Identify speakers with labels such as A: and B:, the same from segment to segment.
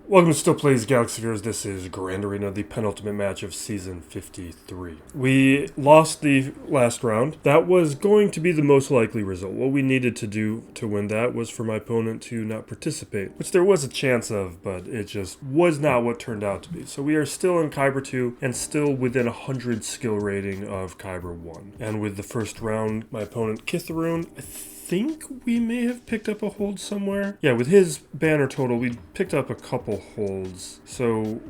A: Welcome to Still Plays Galaxy Viewers. This is Grand Arena, the penultimate match of Season 53. We lost the last round. That was going to be the most likely result. What we needed to do to win that was for my opponent to not participate, which there was a chance of, but it just was not what turned out to be. So we are still in Kyber 2 and still within 100 skill rating of Kyber 1. And with the first round, my opponent Kitharoon, I think we may have picked up a hold somewhere. Yeah, with his banner total, we picked up a couple holds. So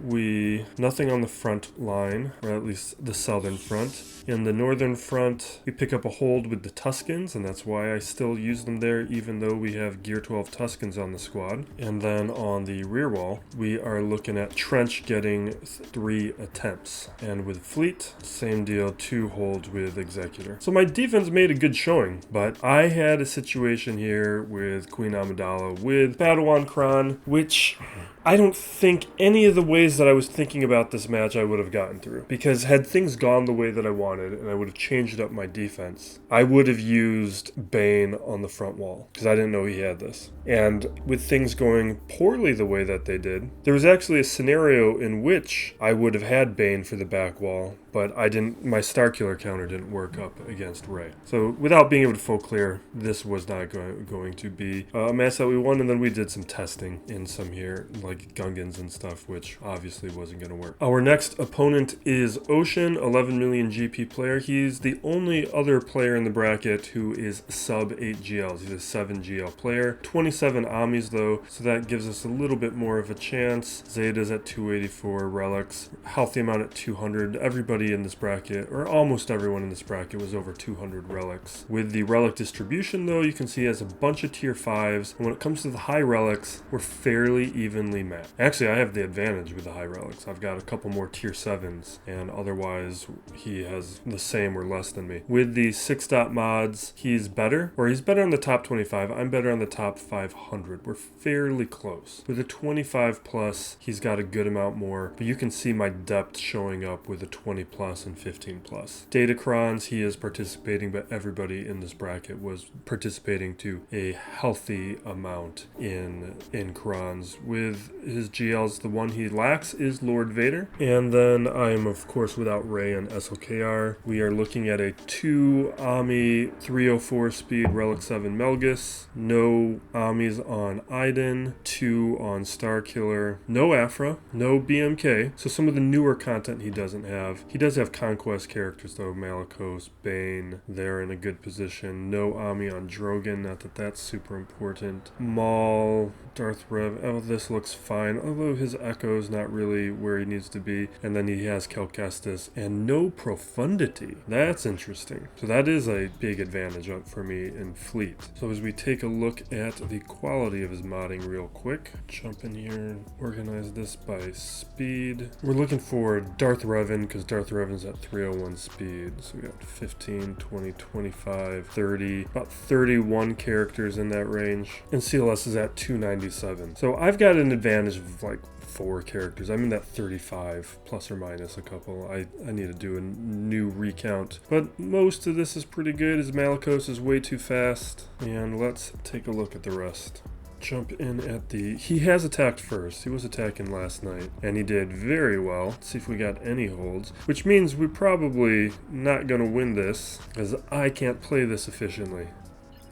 A: nothing on the front line, or at least the southern front. In the northern front, we pick up a hold with the Tuskens, and that's why I still use them there, even though we have Gear 12 Tuskens on the squad. And then on the rear wall, we are looking at Trench getting 3 attempts. And with Fleet, same deal, 2 holds with Executor. So my defense made a good showing, but I had a situation here with Queen Amidala, with Padawan Kron, which I don't think any of the ways that I was thinking about this match I would have gotten through. Because had things gone the way that I wanted, and I would have changed up my defense, I would have used Bane on the front wall, because I didn't know he had this. And with things going poorly the way that they did, there was actually a scenario in which I would have had Bane for the back wall, but my Starkiller counter didn't work up against Ray. So without being able to full clear, this was not going to be a match that we won, and then we did some testing in some here, like Gungans and stuff, which obviously wasn't going to work. Our next opponent is Ocean, 11 million GP player. He's the only other player in the bracket who is sub 8 GLs. He's a 7 GL player. 27 Amis though, so that gives us a little bit more of a chance. Zeta's at 284, Relics, healthy amount at 200. Everybody in this bracket, or almost everyone in this bracket, was over 200 relics. With the relic distribution though, you can see he has a bunch of tier 5s, and when it comes to the high relics, we're fairly evenly matched. Actually, I have the advantage with the high relics. I've got a couple more tier 7s, and otherwise he has the same or less than me. With the 6-dot mods, he's better on the top 25. I'm better on the top 500. We're fairly close. With a 25 plus, he's got a good amount more, but you can see my depth showing up with a 20 plus and 15 plus. Datacrons, he is participating, but everybody in this bracket was participating to a healthy amount in crons. With his GLs, the one he lacks is Lord Vader. And then I am, of course, without Ray and SLKR. We are looking at a 2 Ami 304 speed Relic 7 Melgus, no Amis on Iden, 2 on Starkiller, no Afra, no BMK. So some of the newer content he doesn't have. He does have conquest characters though, Malicos, Bane, they're in a good position. No Ami on Drogon, not that that's super important. Maul, Darth Rev, oh, this looks fine, although his Echo's not really where he needs to be. And then he has Kelkestis, and no Profundity. That's interesting. So that is a big advantage up for me in Fleet. So as we take a look at the quality of his modding real quick, jump in here and organize this by speed. We're looking for Darth Revan, because Darth Revan's at 301 speed. So we got 15, 20, 25, 30, about 31 characters in that range. And CLS is at 297. So I've got an advantage of like 4 characters. I'm in that 35 plus or minus a couple. I need to do a new recount, but most of this is pretty good. His Malicos is way too fast, and let's take a look at the rest. Jump in at he has attacked first. He was attacking last night, and he did very well. Let's see if we got any holds, which means we're probably not going to win this, as I can't play this efficiently.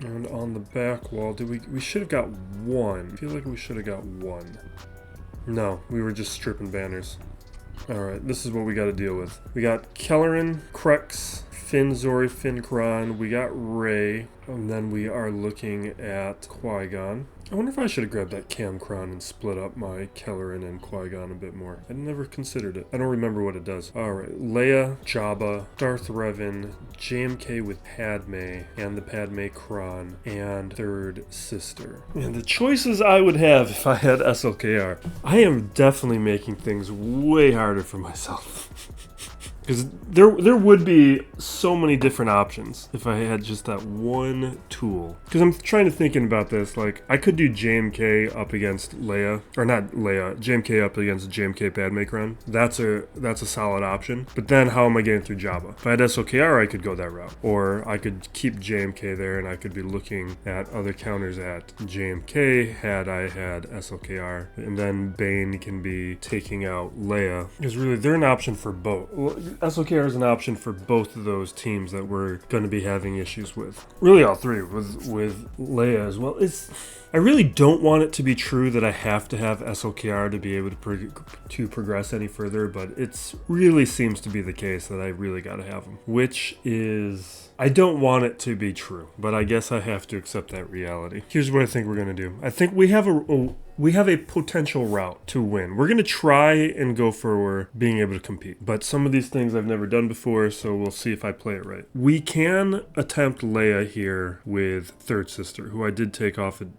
A: And on the back wall, we should have got 1. I feel like we should have got 1. No, we were just stripping banners. Alright, this is what we got to deal with. We got Kelleran, Krex, Finn Zori, Finn Kron, we got Ray, and then we are looking at Qui-Gon. I wonder if I should have grabbed that Cam Kron and split up my Kelleran and Qui-Gon a bit more. I never considered it. I don't remember what it does. Alright, Leia, Jabba, Darth Revan, JMK with Padme, and the Padme Kron, and third sister. And the choices I would have if I had SLKR. I am definitely making things way harder for myself. Because there would be so many different options if I had just that one tool. Because I'm trying to thinking about this, like, I could do JMK up against Leia, or not Leia, JMK up against JMK Padme Cron. That's a solid option. But then how am I getting through Jabba? If I had SOKR, I could go that route. Or I could keep JMK there and I could be looking at other counters at JMK had I had SOKR. And then Bane can be taking out Leia. Because really, they're an option for both. SOKR is an option for both of those teams that we're going to be having issues with. Really, all three with Leia as well. I really don't want it to be true that I have to have SOKR to be able to progress any further, but it really seems to be the case that I really got to have them. Which is, I don't want it to be true, but I guess I have to accept that reality. Here's what I think we're going to do. I think we have a potential route to win. We're going to try and go for being able to compete. But some of these things I've never done before, so we'll see if I play it right. We can attempt Leia here with Third Sister, who I did take off of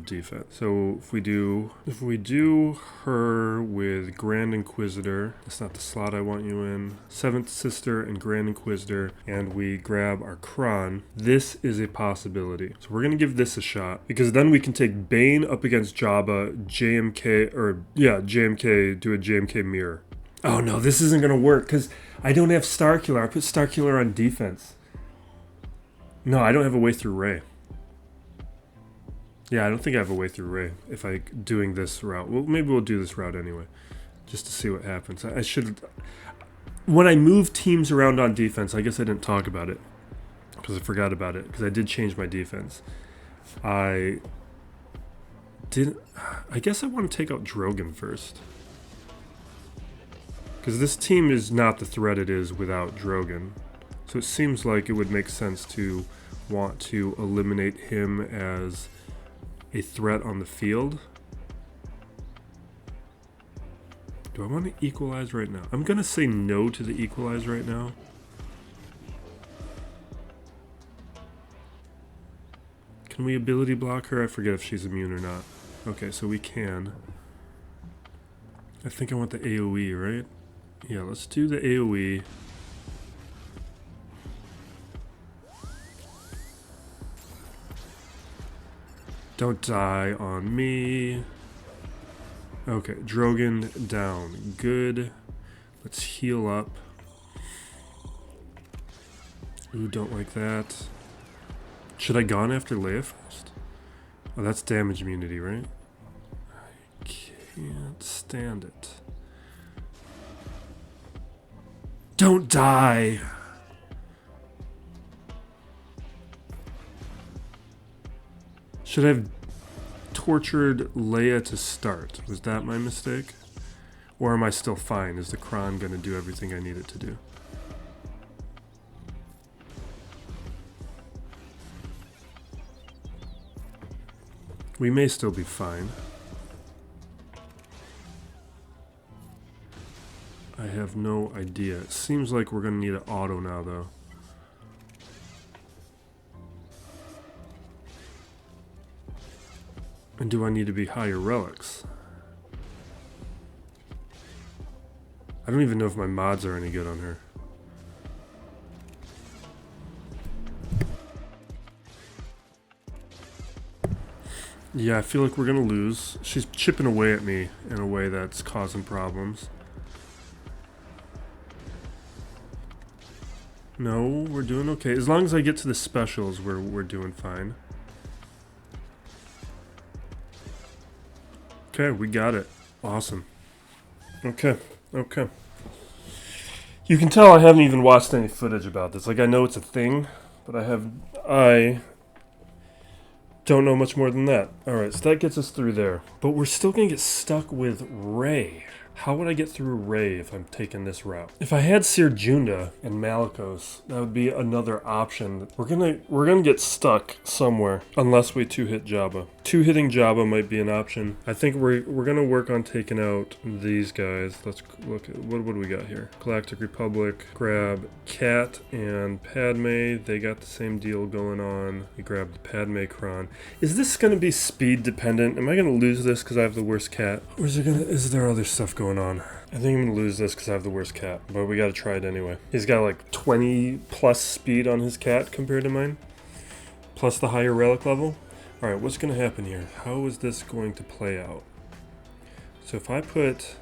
A: defense. So if we do her with Grand Inquisitor, that's not the slot I want you in. Seventh Sister and Grand Inquisitor, and we grab our Kron. This is a possibility. So we're going to give this a shot, because then we can take Bane up against Jabba, JMK, do a JMK mirror. Oh no, this isn't going to work, because I don't have Starkiller. I put Starkiller on defense. No, I don't have a way through Rey. Yeah, I don't think I have a way through Rey if I'm doing this route. Well, maybe we'll do this route anyway, just to see what happens. I should... When I move teams around on defense, I guess I didn't talk about it, because I forgot about it, because I did change my defense. I guess I want to take out Drogon first, because this team is not the threat it is without Drogon. So it seems like it would make sense to want to eliminate him as a threat on the field. Do I want to equalize right now? I'm going to say no to the equalize right now. Can we ability block her? I forget if she's immune or not. Okay, so we can. I think I want the AoE, right? Yeah, let's do the AoE. Don't die on me. Okay, Drogon down. Good. Let's heal up. Ooh, don't like that. Should I gone after Leia first? Oh, that's damage immunity, right? I can't stand it. Don't die! Should I have tortured Leia to start? Was that my mistake? Or am I still fine? Is the Kron going to do everything I need it to do? We may still be fine. I have no idea. It seems like we're going to need an auto now, though. And do I need to be higher relics? I don't even know if my mods are any good on her. Yeah, I feel like we're gonna lose. She's chipping away at me in a way that's causing problems. No, we're doing okay. As long as I get to the specials, we're doing fine. Okay, we got it. Awesome. Okay. You can tell I haven't even watched any footage about this. Like, I know it's a thing, but I don't know much more than that. Alright, so that gets us through there. But we're still gonna get stuck with Rey. How would I get through Rey if I'm taking this route? If I had Sir Junda and Malicos, that would be another option. We're gonna get stuck somewhere unless we two-hit Jabba. Two-hitting Jabba might be an option. I think we're gonna work on taking out these guys. Let's look at what do we got here? Galactic Republic. Grab Cat and Padme. They got the same deal going on. We grab the Padme Kron. Is this gonna be speed dependent? Am I gonna lose this because I have the worst cat? Or is there other stuff going going on. I think I'm going to lose this because I have the worst cat, but we got to try it anyway. He's got like 20 plus speed on his cat compared to mine, plus the higher relic level. Alright, what's going to happen here? How is this going to play out? So if I put...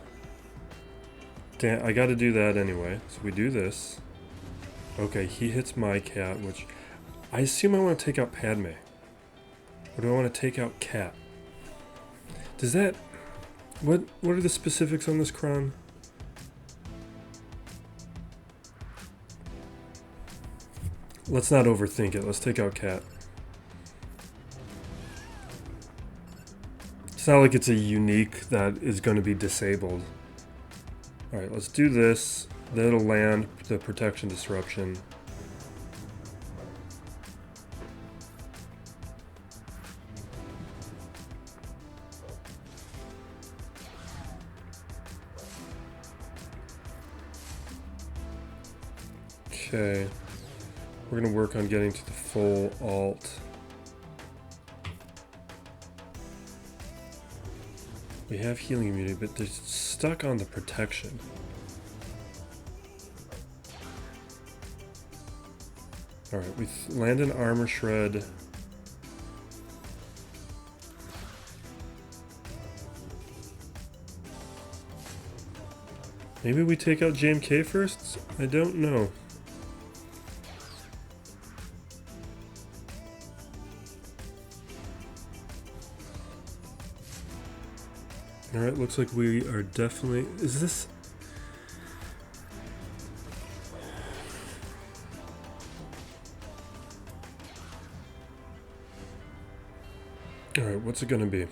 A: I got to do that anyway. So we do this. Okay, he hits my cat, which... I assume I want to take out Padme. Or do I want to take out cat? Does that... What are the specifics on this cron? Let's not overthink it. Let's take out cat. It's not like it's a unique that is going to be disabled. Alright, let's do this. That'll land the protection disruption. Okay. We're going to work on getting to the full alt. We have healing immunity, but they're stuck on the protection. Alright, we land an armor shred. Maybe we take out JMK first? I don't know. Alright, looks like we are definitely... Is this... Alright, what's it gonna be?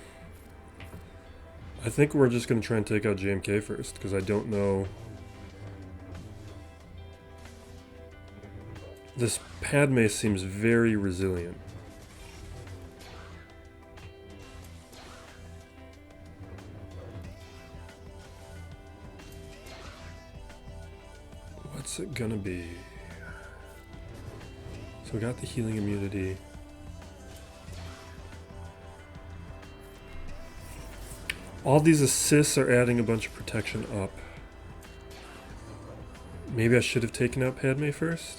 A: I think we're just gonna try and take out JMK first, because I don't know... This Padme seems very resilient. What's it gonna be? So we got the healing immunity. All these assists are adding a bunch of protection up. Maybe I should have taken out Padme first?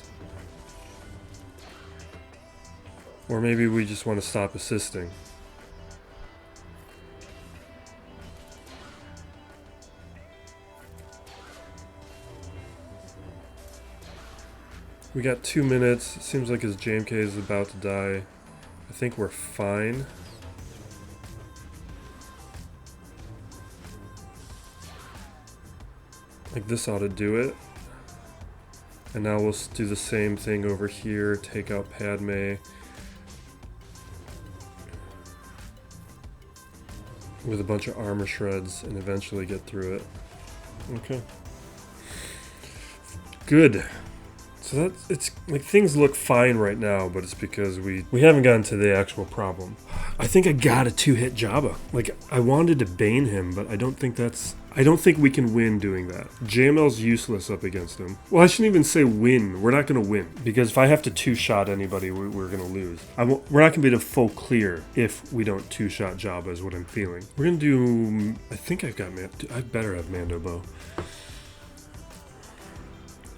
A: Or maybe we just want to stop assisting. We got 2 minutes. It seems like his JMK is about to die. I think we're fine. Like this ought to do it. And now we'll do the same thing over here. Take out Padme. With a bunch of armor shreds and eventually get through it. Okay. Good. So that's, it's like things look fine right now, but it's because we haven't gotten to the actual problem. I think I got a 2-hit Jabba. Like I wanted to bane him, but I don't think we can win doing that. JML's useless up against him. Well, I shouldn't even say win. We're not going to win. Because if I have to 2-shot anybody, we're going to lose. We're not going to be able to full clear if we don't 2-shot Jabba is what I'm feeling. We're going to do... I think I've got... I better have Mando Bow.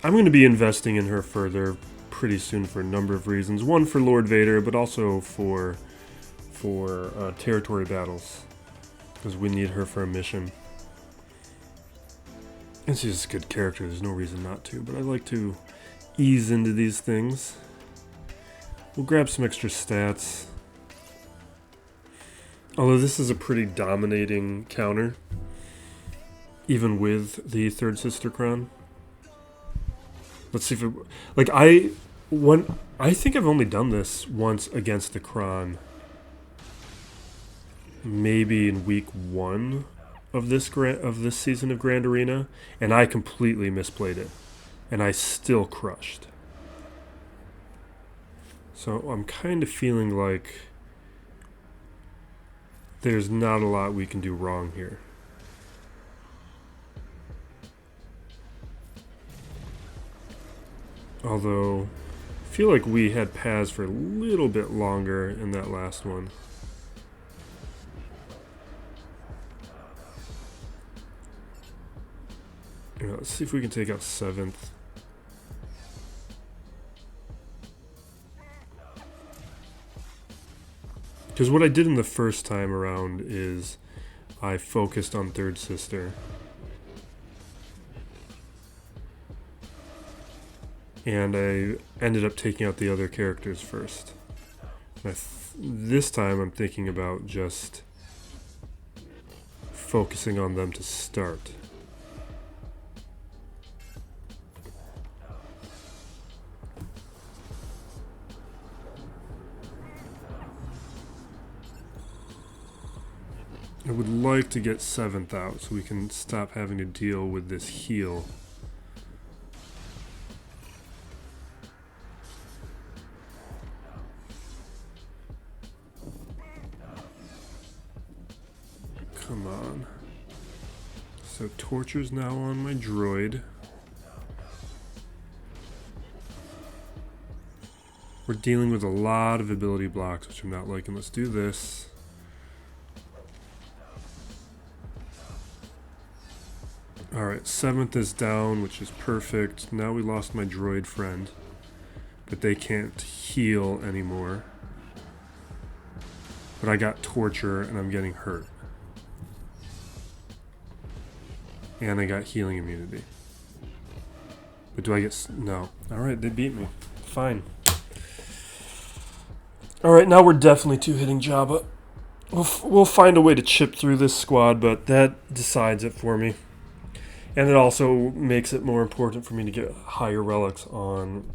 A: I'm going to be investing in her further pretty soon for a number of reasons. One, for Lord Vader, but also for territory battles. Because we need her for a mission. And she's just a good character, there's no reason not to, but I like to ease into these things. We'll grab some extra stats. Although this is a pretty dominating counter, even with the third sister crown. Let's see if it... Like, I think I've only done this once against the Kron. Maybe in week 1 of this season of Grand Arena, and I completely misplayed it, and I still crushed. So I'm kind of feeling like there's not a lot we can do wrong here. Although, I feel like we had Paz for a little bit longer in that last one. Let's see if we can take out 7th. Because what I did in the first time around is I focused on 3rd sister. And I ended up taking out the other characters first. This time I'm thinking about just focusing on them to start. I would like to get 7th out so we can stop having to deal with this heal. Come on. So Torture's now on my droid. We're dealing with a lot of ability blocks, which I'm not liking. Let's do this. Alright, 7th is down, which is perfect. Now we lost my droid friend. But they can't heal anymore. But I got Torture, and I'm getting hurt. And I got healing immunity. But do I get... No. Alright, they beat me. Fine. Alright, now we're definitely 2-hitting Jabba. We'll find a way to chip through this squad, but that decides it for me. And it also makes it more important for me to get higher relics on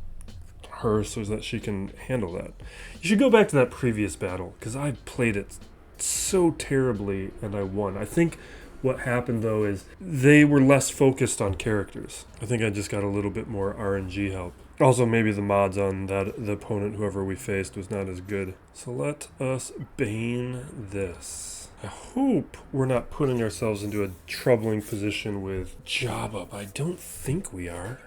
A: her so that she can handle that. You should go back to that previous battle, because I played it so terribly and I won. I think what happened, though, is they were less focused on characters. I think I just got a little bit more RNG help. Also, maybe the mods on the opponent, whoever we faced, was not as good. So let us Bane this. I hope we're not putting ourselves into a troubling position with Jabba, but I don't think we are.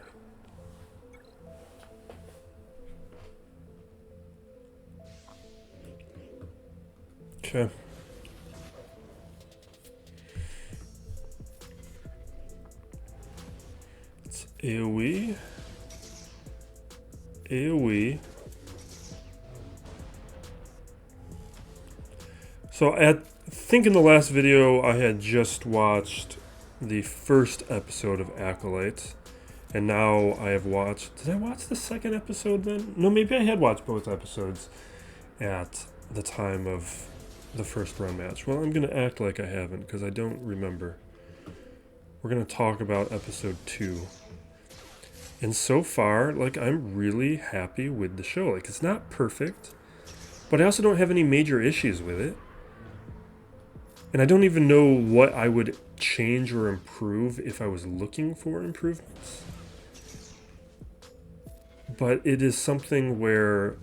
A: Okay. It's AoE. AoE. So I think in the last video I had just watched the first episode of Acolyte, and now I have watched... Did I watch the second episode then? No, maybe I had watched both episodes at the time of the first run match. Well, I'm going to act like I haven't, because I don't remember. We're going to talk about episode 2. And so far, like, I'm really happy with the show. Like, it's not perfect, but I also don't have any major issues with it. And I don't even know what I would change or improve if I was looking for improvements. But it is something where...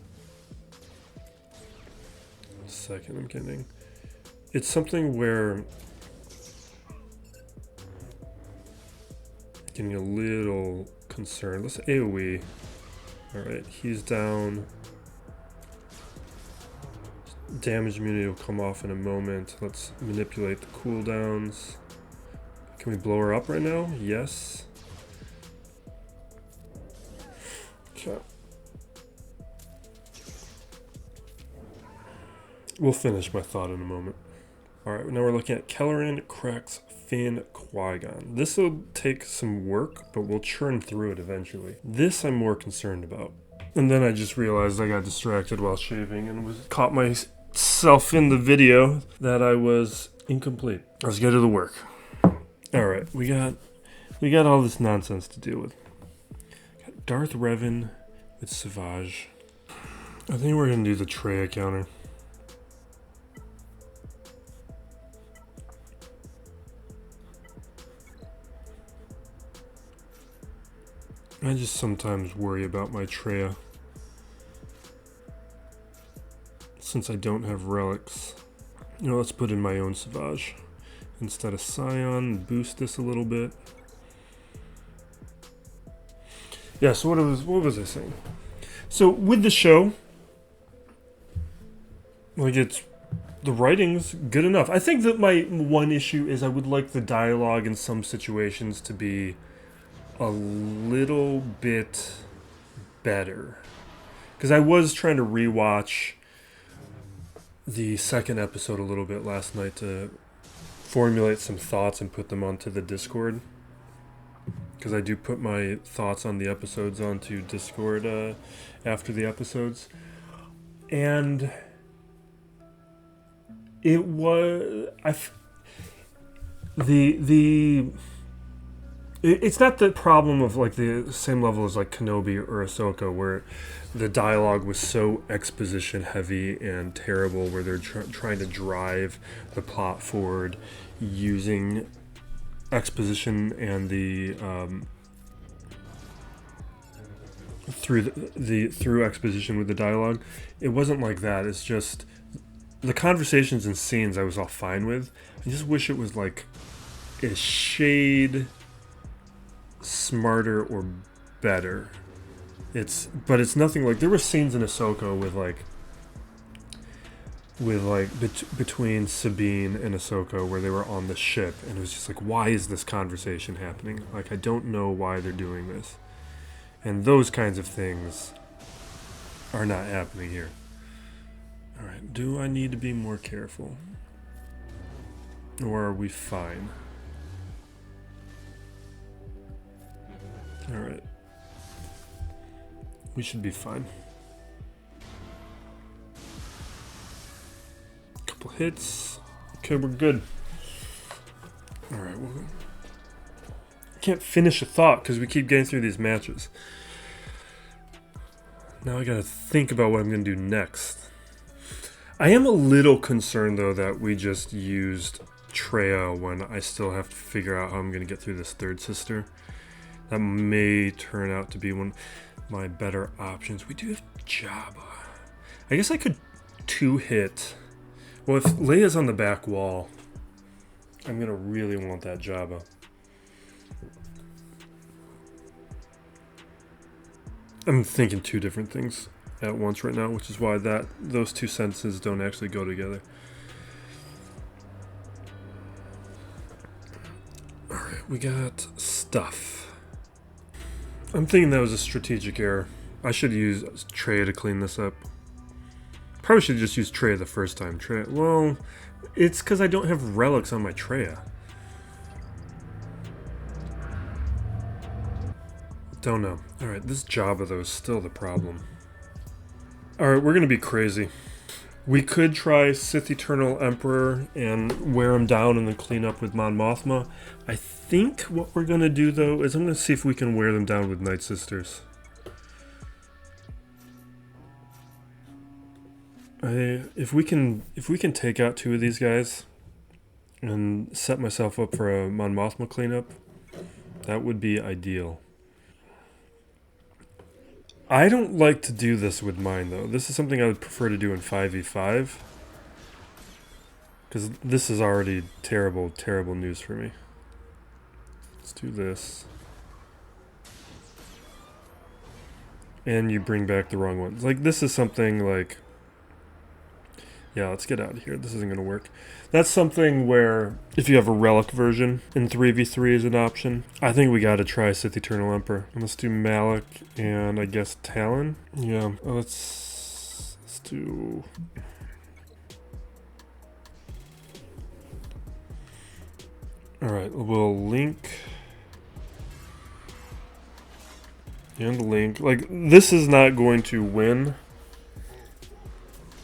A: Second, I'm kidding. It's something where... Getting a little concerned. Let's AoE. Alright, he's down. Damage immunity will come off in a moment. Let's manipulate the cooldowns. Can we blow her up right now? Yes. Okay. We'll finish my thought in a moment. Alright, now we're looking at Kelleran, Krex, Finn, Qui-Gon. This will take some work, but we'll churn through it eventually. This I'm more concerned about. And then I just realized I got distracted while shaving and caught myself in the video that I was incomplete. Let's get to the work. Alright, we got all this nonsense to deal with. Got Darth Revan with Savage. I think we're gonna do the Traya counter. I just sometimes worry about my Traya. Since I don't have relics. You know, let's put in my own Savage. Instead of Scion, boost this a little bit. Yeah, so what was I saying? So with the show, like, it's... The writing's good enough. I think that my one issue is I would like the dialogue in some situations to be a little bit better. Because I was trying to rewatch the second episode a little bit last night to formulate some thoughts and put them onto the Discord. Because I do put my thoughts on the episodes onto Discord after the episodes. And it was... It's not the problem of like the same level as like Kenobi or Ahsoka, where the dialogue was so exposition heavy and terrible, where they're trying to drive the plot forward using exposition and the through exposition with the dialogue. It wasn't like that. It's just the conversations and scenes I was all fine with. I just wish it was like a shade smarter or better. But it's nothing like there were scenes in Ahsoka between Sabine and Ahsoka where they were on the ship, and it was just like, why is this conversation happening? Like, I don't know why they're doing this. And those kinds of things are not happening here. Alright, do I need to be more careful? Or are we fine? Alright. We should be fine. Couple hits. Okay, we're good. Alright, well, can't finish a thought because we keep getting through these matches. Now I gotta think about what I'm gonna do next. I am a little concerned though that we just used Traya when I still have to figure out how I'm gonna get through this third sister. That may turn out to be one of my better options. We do have Jabba. I guess I could two-hit. Well, if Leia's on the back wall, I'm gonna really want that Jabba. I'm thinking two different things at once right now, which is why those two sentences don't actually go together. Alright, we got stuff. I'm thinking that was a strategic error. I should use Traya to clean this up. Probably should just use Traya the first time. Well, it's because I don't have relics on my Traya. Don't know. Alright, this Jabba though is still the problem. Alright, we're gonna be crazy. We could try Sith Eternal Emperor and wear him down and then clean up with Mon Mothma. I think what we're gonna do though is I'm gonna see if we can wear them down with Night Sisters. If we can take out two of these guys and set myself up for a Mon Mothma cleanup, that would be ideal. I don't like to do this with mine though. This is something I would prefer to do in 5v5. Because this is already terrible, terrible news for me. Let's do this. And you bring back the wrong ones. Like, this is something like... Yeah, let's get out of here. This isn't going to work. That's something where, if you have a relic version in 3v3 as an option, I think we got to try Sith Eternal Emperor. Let's do Malik and I guess Talon. Yeah, let's do... Alright, we'll link... And link. Like, this is not going to win,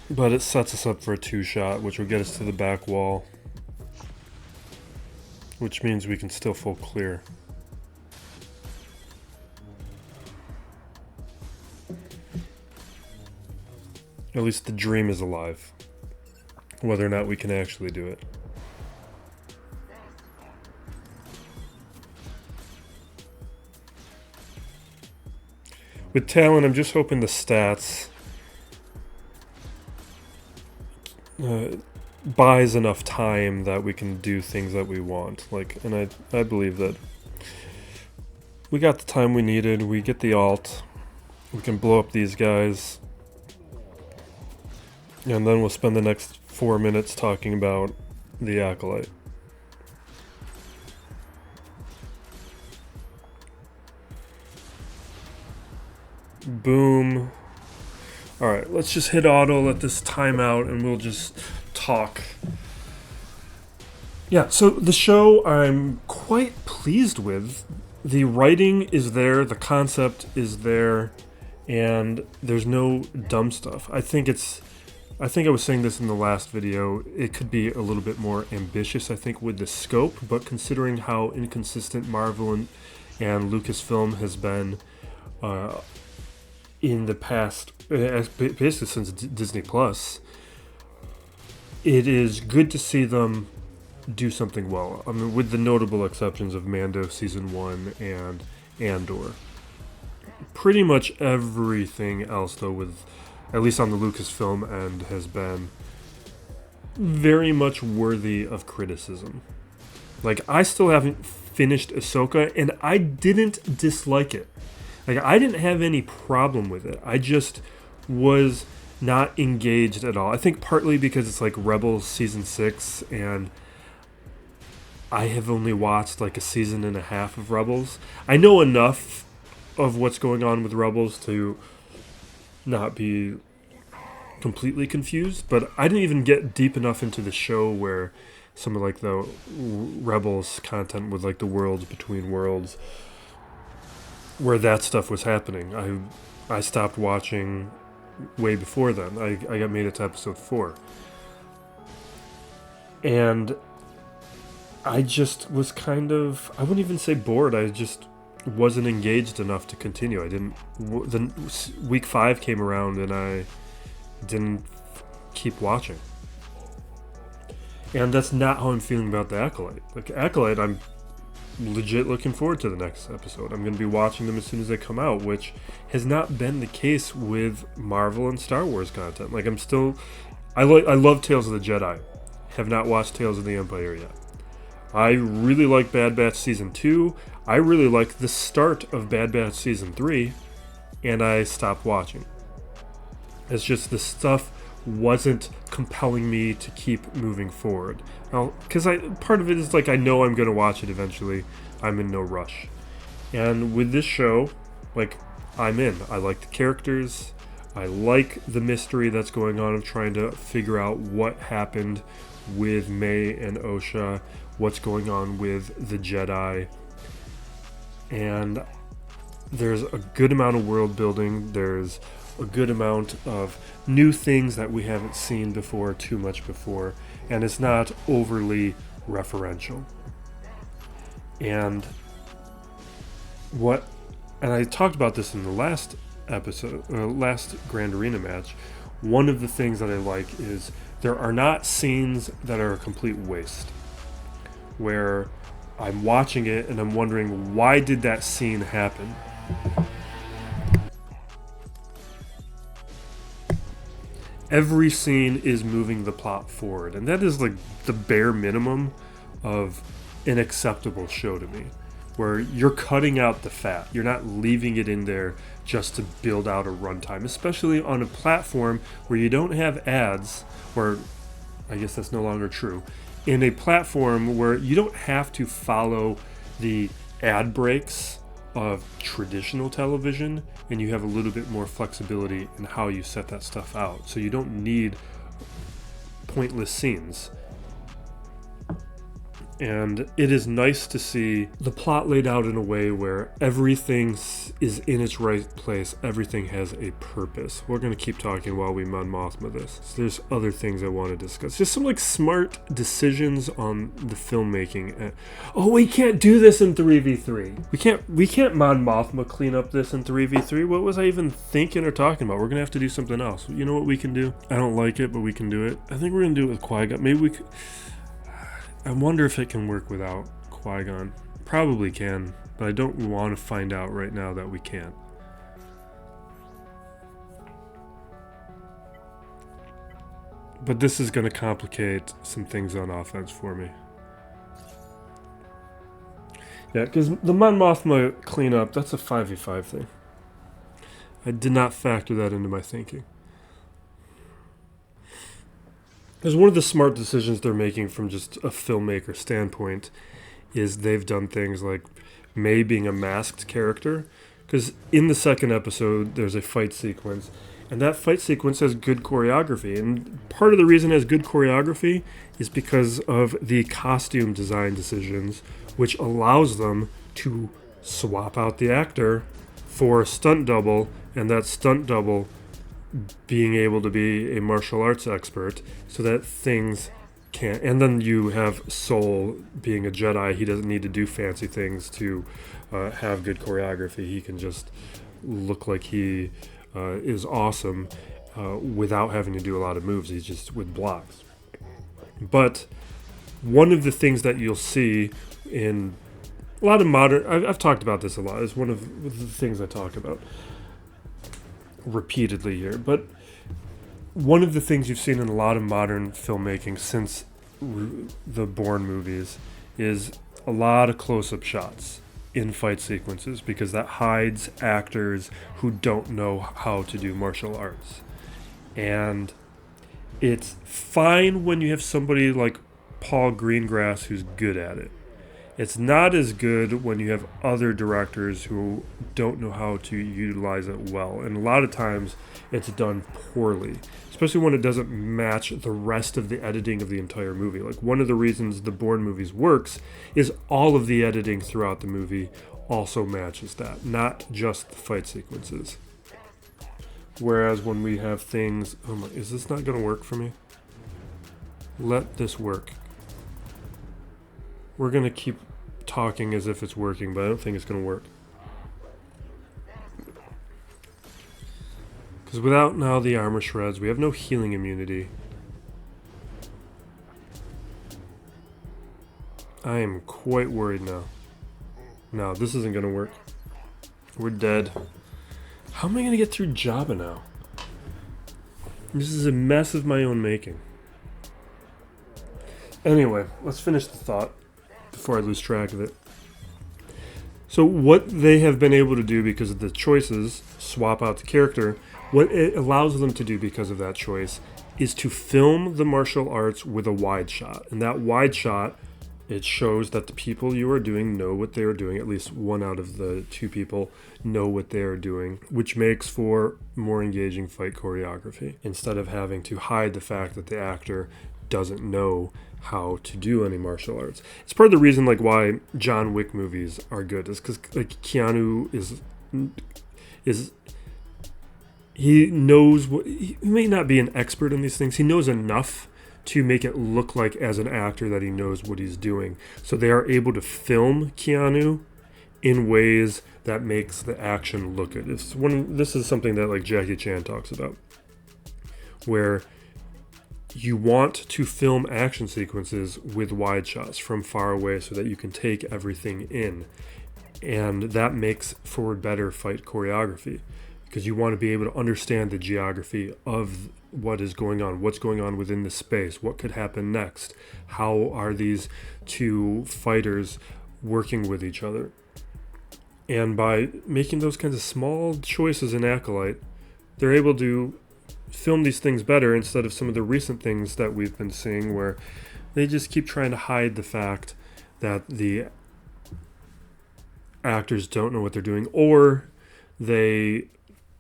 A: but it sets us up for a two-shot, which will get us to the back wall. Which means we can still full clear. At least the dream is alive. Whether or not we can actually do it. With Talon, I'm just hoping the stats buys enough time that we can do things that we want. Like, and I believe that we got the time we needed. We get the alt. We can blow up these guys. And then we'll spend the next 4 minutes talking about the Acolyte. Boom. Alright, let's just hit auto, let this time out, and we'll just talk. Yeah, so the show I'm quite pleased with. The writing is there, the concept is there, and there's no dumb stuff. I think I was saying this in the last video, it could be a little bit more ambitious, I think, with the scope, but considering how inconsistent Marvel and Lucasfilm has been in the past, basically since Disney Plus, it is good to see them do something well. I mean, with the notable exceptions of Mando Season 1 and Andor. Pretty much everything else, though, with at least on the Lucasfilm end, has been very much worthy of criticism. Like, I still haven't finished Ahsoka, and I didn't dislike it. Like, I didn't have any problem with it. I just was not engaged at all. I think partly because it's like Rebels Season 6, and I have only watched like a season and a half of Rebels. I know enough of what's going on with Rebels to not be completely confused, but I didn't even get deep enough into the show where some of like the Rebels content with like the worlds between worlds, where that stuff was happening. I stopped watching way before then. I got made it to episode 4. And I just was kind of, I wouldn't even say bored, I just wasn't engaged enough to continue. Week 5 came around and I didn't keep watching. And that's not how I'm feeling about the Acolyte. Like, Acolyte, I'm legit looking forward to the next episode. I'm going to be watching them as soon as they come out, which has not been the case with Marvel and Star Wars content. Like, I love Tales of the Jedi. Have not watched Tales of the Empire yet. I really like Bad Batch Season 2. I really like the start of Bad Batch Season 3, and I stopped watching. It's just the stuff wasn't compelling me to keep moving forward. Because part of it is like I know I'm going to watch it eventually. I'm in no rush. And with this show, like, I'm in. I like the characters. I like the mystery that's going on of trying to figure out what happened with May and Osha, what's going on with the Jedi. And there's a good amount of world building. There's a good amount of new things that we haven't seen before, too much before, and it's not overly referential. And I talked about this in the last episode, last Grand Arena match. One of the things that I like is there are not scenes that are a complete waste, where I'm watching it and I'm wondering, why did that scene happen? Every scene is moving the plot forward, and that is like the bare minimum of an acceptable show to me, where you're cutting out the fat. You're not leaving it in there just to build out a runtime, especially on a platform where you don't have ads, or I guess that's no longer true, in a platform where you don't have to follow the ad breaks of traditional television, and you have a little bit more flexibility in how you set that stuff out. So you don't need pointless scenes. And it is nice to see the plot laid out in a way where everything is in its right place. Everything has a purpose. We're going to keep talking while we Mon Mothma this. So there's other things I want to discuss. Just some like smart decisions on the filmmaking. Oh, we can't do this in 3v3. We can't Mon Mothma clean up this in 3v3. What was I even thinking or talking about? We're going to have to do something else. You know what we can do? I don't like it, but we can do it. I think we're going to do it with Qui-Gon. Maybe we could... I wonder if it can work without Qui-Gon. Probably can, but I don't want to find out right now that we can't. But this is going to complicate some things on offense for me. Yeah, because the Mon Mothma cleanup, that's a 5v5 thing. I did not factor that into my thinking. Because one of the smart decisions they're making from just a filmmaker standpoint is they've done things like May being a masked character Because in the second episode, there's a fight sequence, and that fight sequence has good choreography. And part of the reason it has good choreography is because of the costume design decisions, which allows them to swap out the actor for a stunt double, and that stunt double being able to be a martial arts expert so that things can't. And then you have Soul being a Jedi. He doesn't need to do fancy things to have good choreography. He can just look like he is awesome without having to do a lot of moves. He's just with blocks. But one of the things that you'll see in a lot of modern, I've talked about this a lot, it's one of the things I talk about repeatedly here, but one of the things you've seen in a lot of modern filmmaking since the Bourne movies is a lot of close-up shots in fight sequences, because that hides actors who don't know how to do martial arts. And it's fine when you have somebody like Paul Greengrass who's good at it. It's not as good when you have other directors who don't know how to utilize it well. And a lot of times it's done poorly, especially when it doesn't match the rest of the editing of the entire movie. Like, one of the reasons the Bourne movies works is all of the editing throughout the movie also matches that, not just the fight sequences. Whereas when we have things, oh my, is this not going to work for me? Let this work. We're going to keep talking as if it's working, but I don't think it's going to work. Because without now the armor shreds, we have no healing immunity. I am quite worried now. No, this isn't going to work. We're dead. How am I going to get through Jabba now? This is a mess of my own making. Anyway, let's finish the thought before I lose track of it. So what they have been able to do because of the choices, swap out the character, what it allows them to do because of that choice is to film the martial arts with a wide shot. And that wide shot, it shows that the people you are doing know what they are doing. At least one out of the two people know what they are doing, which makes for more engaging fight choreography, instead of having to hide the fact that the actor doesn't know how to do any martial arts. It's part of the reason like why John Wick movies are good, is because like Keanu is he knows what, he may not be an expert in these things. He knows enough to make it look like as an actor that he knows what he's doing. So they are able to film Keanu in ways that makes the action look good. This is something that like Jackie Chan talks about, where you want to film action sequences with wide shots from far away so that you can take everything in. And that makes for better fight choreography, because you want to be able to understand the geography of what is going on, what's going on within the space, what could happen next, how are these two fighters working with each other. And by making those kinds of small choices in Acolyte, they're able to film these things better, instead of some of the recent things that we've been seeing where they just keep trying to hide the fact that the actors don't know what they're doing, or they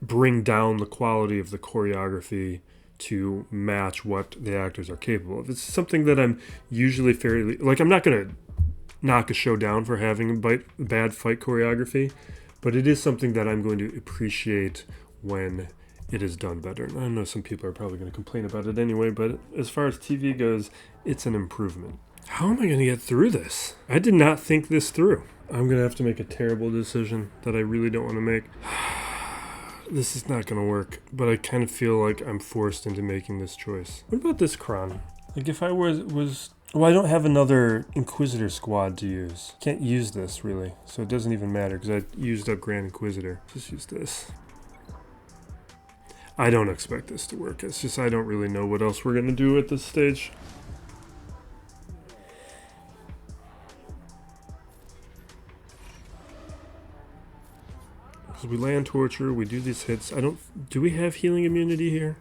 A: bring down the quality of the choreography to match what the actors are capable of. It's something that I'm usually fairly, like, I'm not going to knock a show down for having bad fight choreography, but it is something that I'm going to appreciate when it is done better. And I know some people are probably going to complain about it anyway, but as far as TV goes, it's an improvement. How am I going to get through this? I did not think this through. I'm going to have to make a terrible decision that I really don't want to make. This is not going to work, but I kind of feel like I'm forced into making this choice. What about this Kron? Like, if I was... Well, I don't have another Inquisitor squad to use. Can't use this, really, so it doesn't even matter, because I used up Grand Inquisitor. Just use this. I don't expect this to work. It's just I don't really know what else we're going to do at this stage. Because we land torture, we do these hits. Do we have healing immunity here?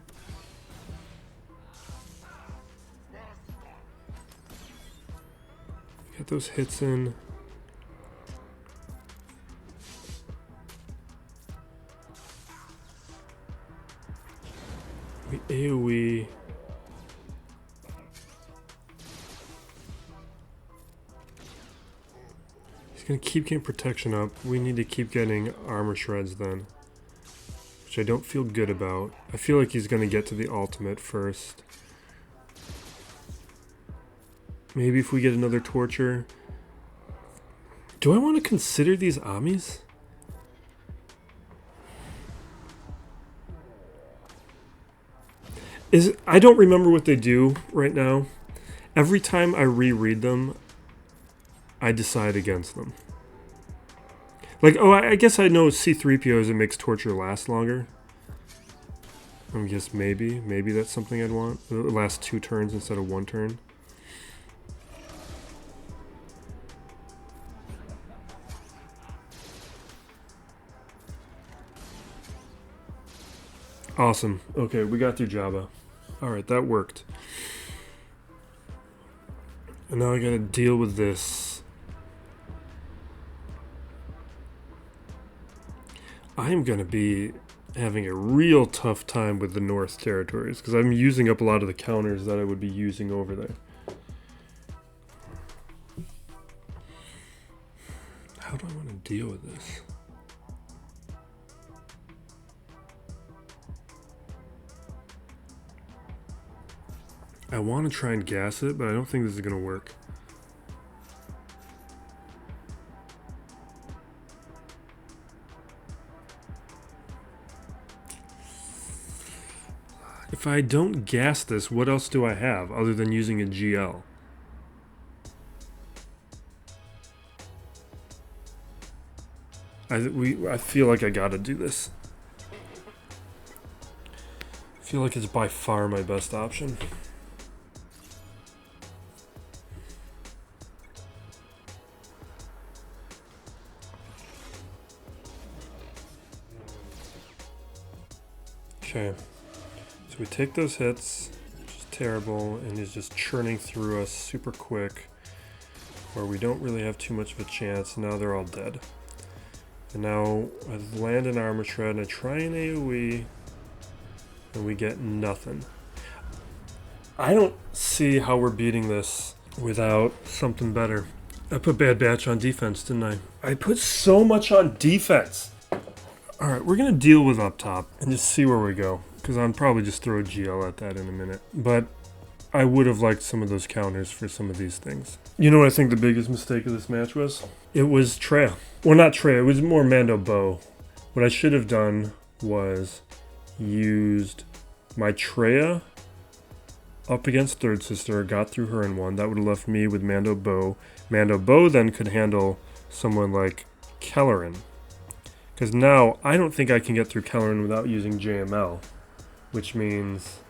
A: Get those hits in. going to keep getting protection up. We need to keep getting armor shreds then. Which I don't feel good about. I feel like he's going to get to the ultimate first. Maybe if we get another torture. Do I want to consider these Amis? I don't remember what they do right now. Every time I reread them, I decide against them. Like, oh, I guess I know C-3POs, it makes torture last longer. I guess maybe that's something I'd want. It lasts 2 turns instead of 1 turn. Awesome. Okay, we got through Jabba. Alright, that worked. And now I gotta deal with this. I'm gonna be having a real tough time with the North territories because I'm using up a lot of the counters that I would be using over there. How do I want to deal with this? I want to try and gas it, but I don't think this is going to work. If I don't gas this, what else do I have other than using a GL? I feel like I gotta do this. I feel like it's by far my best option. Okay, so we take those hits, which is terrible, and he's just churning through us super quick, where we don't really have too much of a chance. Now they're all dead. And now I land an armor shred and I try an AoE, and we get nothing. I don't see how we're beating this without something better. I put Bad Batch on defense, didn't I? I put so much on defense! Alright, we're going to deal with up top and just see where we go. Because I'll probably just throw a GL at that in a minute. But I would have liked some of those counters for some of these things. You know what I think the biggest mistake of this match was? It was Traya. Well, not Traya, it was more Mando Bow. What I should have done was used my Traya up against Third Sister, got through her in 1. That would have left me with Mando Bow. Mando Bow then could handle someone like Kelleran. Because now, I don't think I can get through Kelleran without using JML. Which means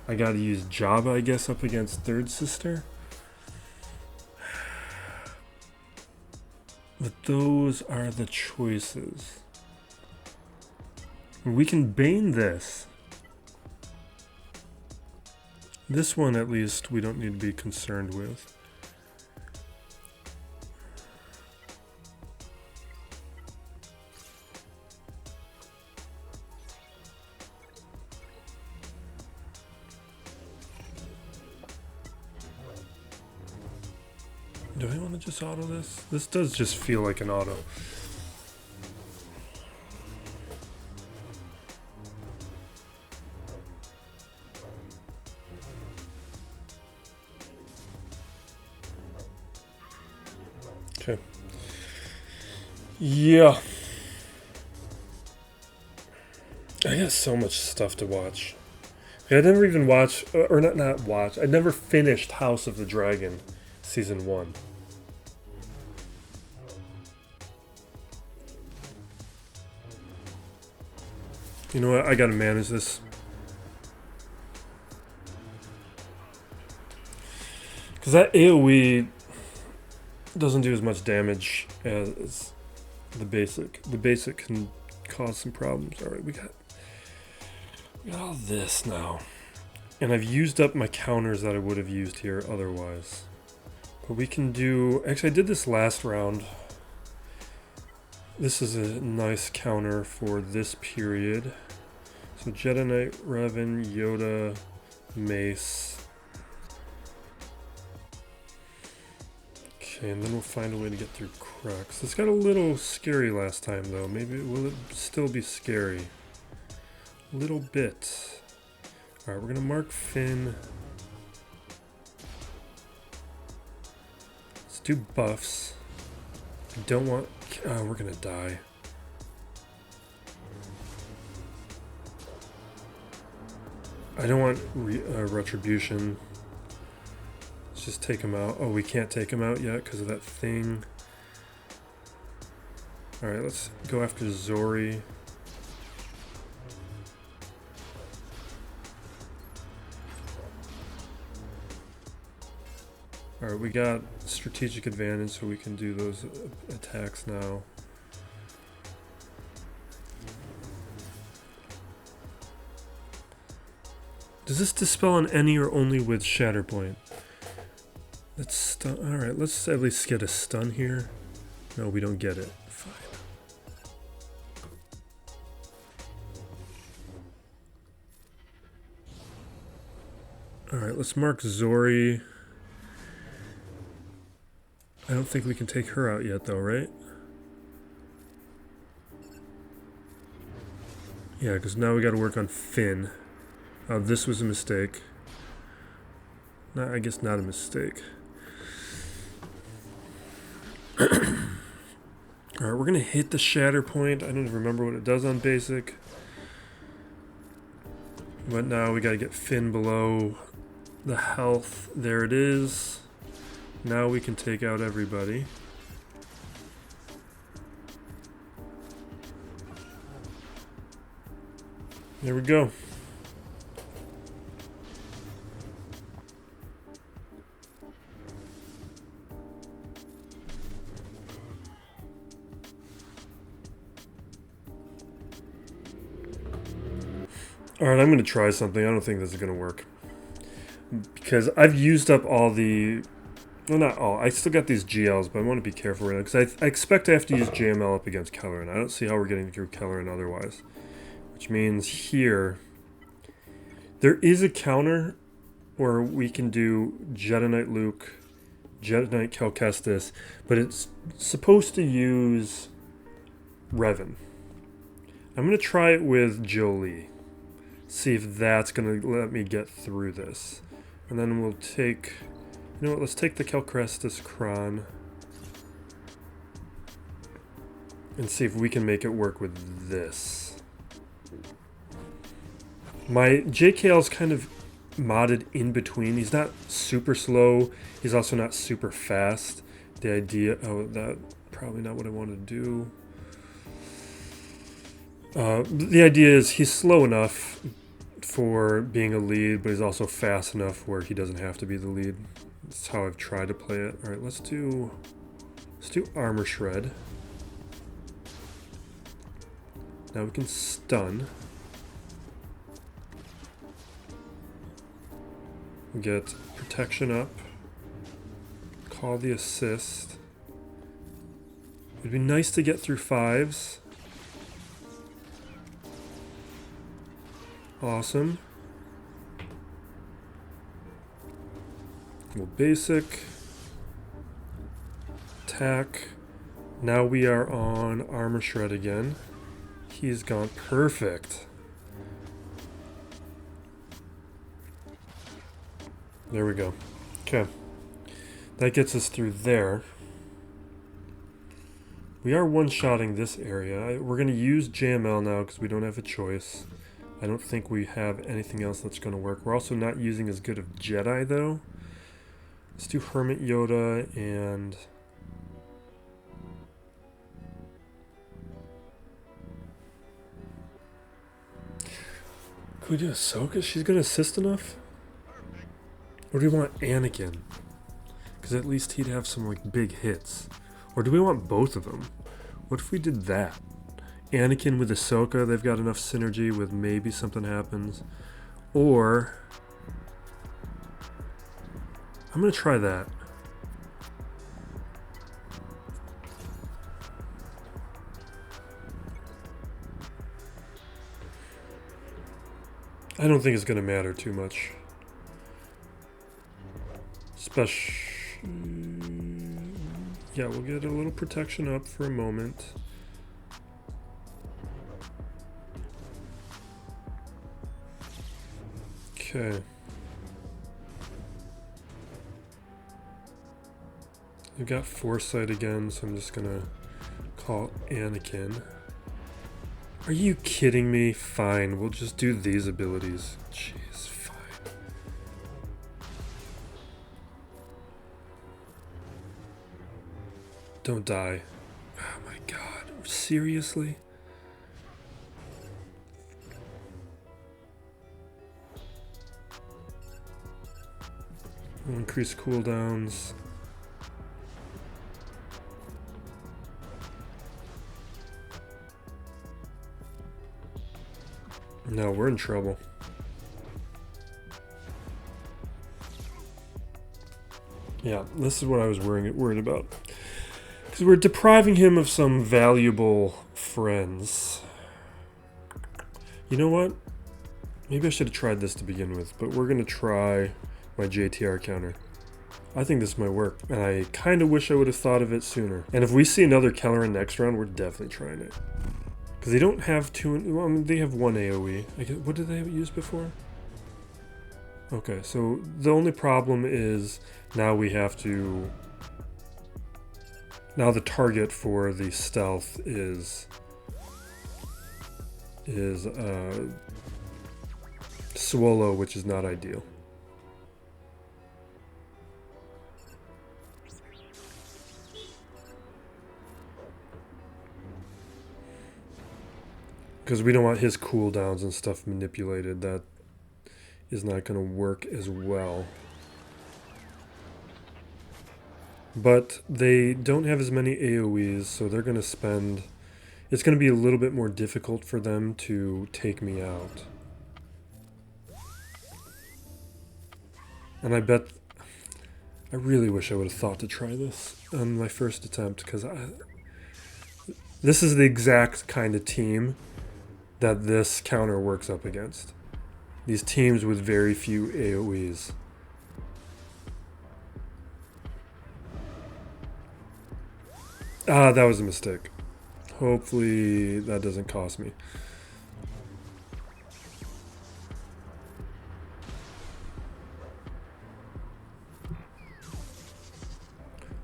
A: I gotta use Jabba, I guess, up against Third Sister. But those are the choices. We can Bane this. This one, at least, we don't need to be concerned with. Do I want to just auto this? This does just feel like an auto. Okay. Yeah. I got so much stuff to watch. I never even watched, or not watch, I never finished House of the Dragon Season 1. You know what? I gotta manage this. Because that AoE doesn't do as much damage as the basic. The basic can cause some problems. Alright, we got all this now. And I've used up my counters that I would have used here otherwise. But we can do... Actually, I did this last round. This is a nice counter for this period. So Jedi Knight, Revan, Yoda, Mace. Okay. Okay, and then we'll find a way to get through Crux. This got a little scary last time, though. Maybe will it still be scary? A little bit. Alright, we're going to mark Finn. Let's do buffs. I don't want... Oh, we're going to die. I don't want retribution. Let's just take him out. Oh, we can't take him out yet because of that thing. Alright, let's go after Zori. Alright, we got strategic advantage, so we can do those attacks now. Does this dispel on any or only with Shatterpoint? Let's stun. Alright, let's at least get a stun here. No, we don't get it. Fine. Alright, let's mark Zori. I don't think we can take her out yet, though, right? Yeah, because now we got to work on Finn. This was a mistake. I guess not a mistake. Alright, we're going to hit the Shatter Point. I don't remember what it does on basic. But now we got to get Finn below the health. There it is. Now we can take out everybody. There we go. Alright, I'm going to try something. I don't think this is going to work. Because I've used up all the... Well, not all. I still got these GLs, but I want to be careful right now. Because I expect to have to use JML up against Kelleran. I don't see how we're getting through Kelleran otherwise. Which means here... There is a counter where we can do Jedi Knight Luke, Jedi Knight Cal Kestis, but it's supposed to use Revan. I'm going to try it with Jolie. See if that's going to let me get through this. And then we'll take... You know what, let's take the Cal Kestis Kron. And see if we can make it work with this. My JKL is kind of modded in between. He's not super slow. He's also not super fast. The idea... Oh, that probably not what I wanted to do. The idea is he's slow enough for being a lead, but he's also fast enough where he doesn't have to be the lead. That's how I've tried to play it. All right, let's do Armor Shred. Now we can stun. Get protection up. Call the assist. It'd be nice to get through 5s. Awesome. Well, basic. Attack. Now we are on Armor Shred again. He's gone perfect. There we go. Okay. That gets us through there. We are one-shotting this area. We're going to use JML now because we don't have a choice. I don't think we have anything else that's going to work. We're also not using as good of Jedi, though. Let's do Hermit Yoda and... Could we do Ahsoka? She's going to assist enough? Or do we want Anakin? Because at least he'd have some like big hits. Or do we want both of them? What if we did that? Anakin with Ahsoka, they've got enough synergy with maybe something happens. Or... I'm going to try that. I don't think it's going to matter too much. Yeah, we'll get a little protection up for a moment. Okay. We've got Foresight again, so I'm just gonna call Anakin. Are you kidding me? Fine, we'll just do these abilities. Jeez, fine. Don't die. Oh my god, seriously? We'll increase cooldowns. No, we're in trouble. Yeah, this is what I was worried about. Because we're depriving him of some valuable friends. You know what? Maybe I should have tried this to begin with, but we're going to try my JTR counter. I think this might work, and I kind of wish I would have thought of it sooner. And if we see another Kelleran next round, we're definitely trying it. Because they don't have two, well, I mean, they have one AoE. What did they use before? Okay, so the only problem is now we have to... Now the target for the stealth is Swallow, which is not ideal. Because we don't want his cooldowns and stuff manipulated. That is not going to work as well. But they don't have as many AoEs, so they're going to spend... It's going to be a little bit more difficult for them to take me out. And I bet... I really wish I would have thought to try this on my first attempt, because this is the exact kind of team that this counter works up against. These teams with very few AoEs. Ah, that was a mistake. Hopefully that doesn't cost me.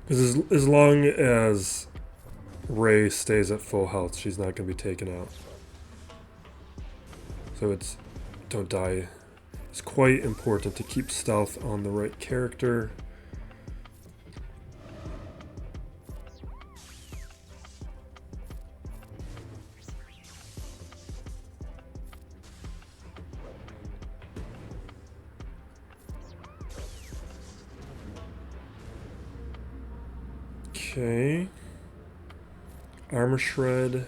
A: Because as long as Rey stays at full health, she's not going to be taken out. So it's... Don't die. It's quite important to keep stealth on the right character. Okay. Armor Shred.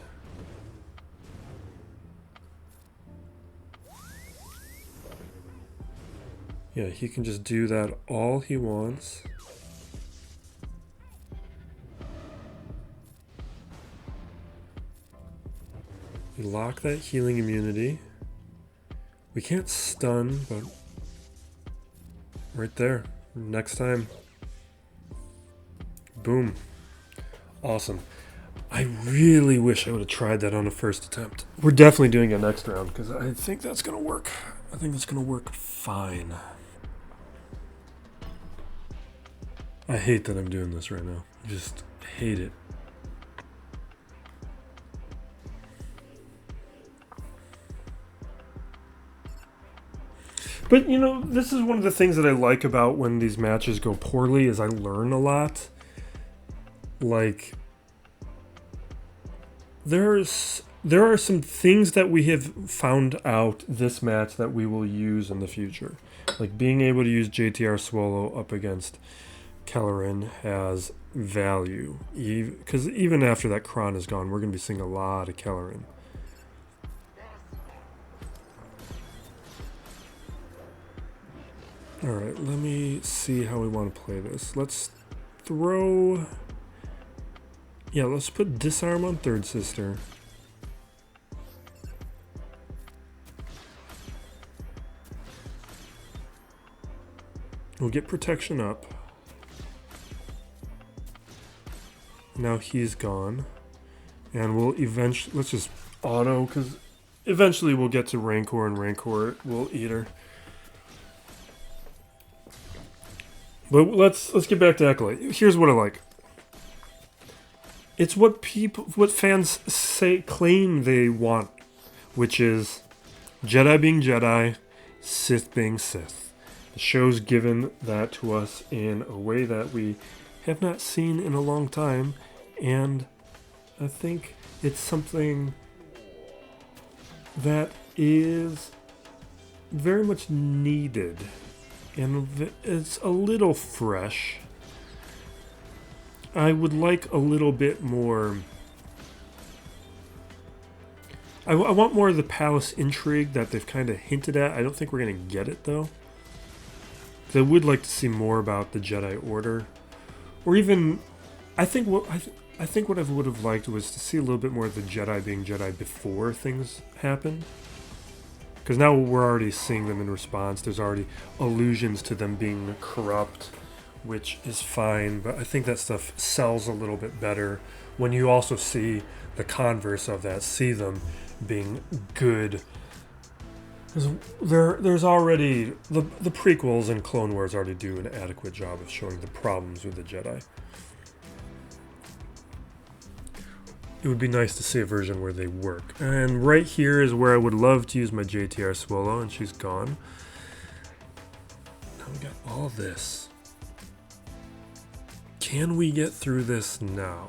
A: Yeah, he can just do that all he wants. We lock that healing immunity. We can't stun, but right there. Next time. Boom. Awesome. I really wish I would have tried that on a first attempt. We're definitely doing it next round because I think that's going to work. I think that's going to work fine. I hate that I'm doing this right now. I just hate it. But, you know, this is one of the things that I like about when these matches go poorly is I learn a lot. Like, there are some things that we have found out this match that we will use in the future. Like, being able to use JTR Swallow up against Kelleran has value. Because even after that Kron is gone, we're going to be seeing a lot of Kelleran. Alright, let me see how we want to play this. Let's throw... Yeah, let's put Disarm on Third Sister. We'll get protection up. Now he's gone. And we'll eventually... Let's just auto, because eventually we'll get to Rancor, and Rancor will eat her. But let's get back to Acolyte. Here's what I like. It's what fans claim they want, which is Jedi being Jedi, Sith being Sith. The show's given that to us in a way that we have not seen in a long time, and I think it's something that is very much needed, and it's a little fresh. I would like a little bit more... I want more of the palace intrigue that they've kind of hinted at. I don't think we're going to get it, though. I would like to see more about the Jedi Order. Or even... I think what I would have liked was to see a little bit more of the Jedi being Jedi before things happen. Because now we're already seeing them in response. There's already allusions to them being corrupt, which is fine, but I think that stuff sells a little bit better when you also see the converse of that, see them being good. There's already... The prequels and Clone Wars already do an adequate job of showing the problems with the Jedi. It would be nice to see a version where they work. And right here is where I would love to use my JTR Swallow, and she's gone. Now we got all this. Can we get through this now?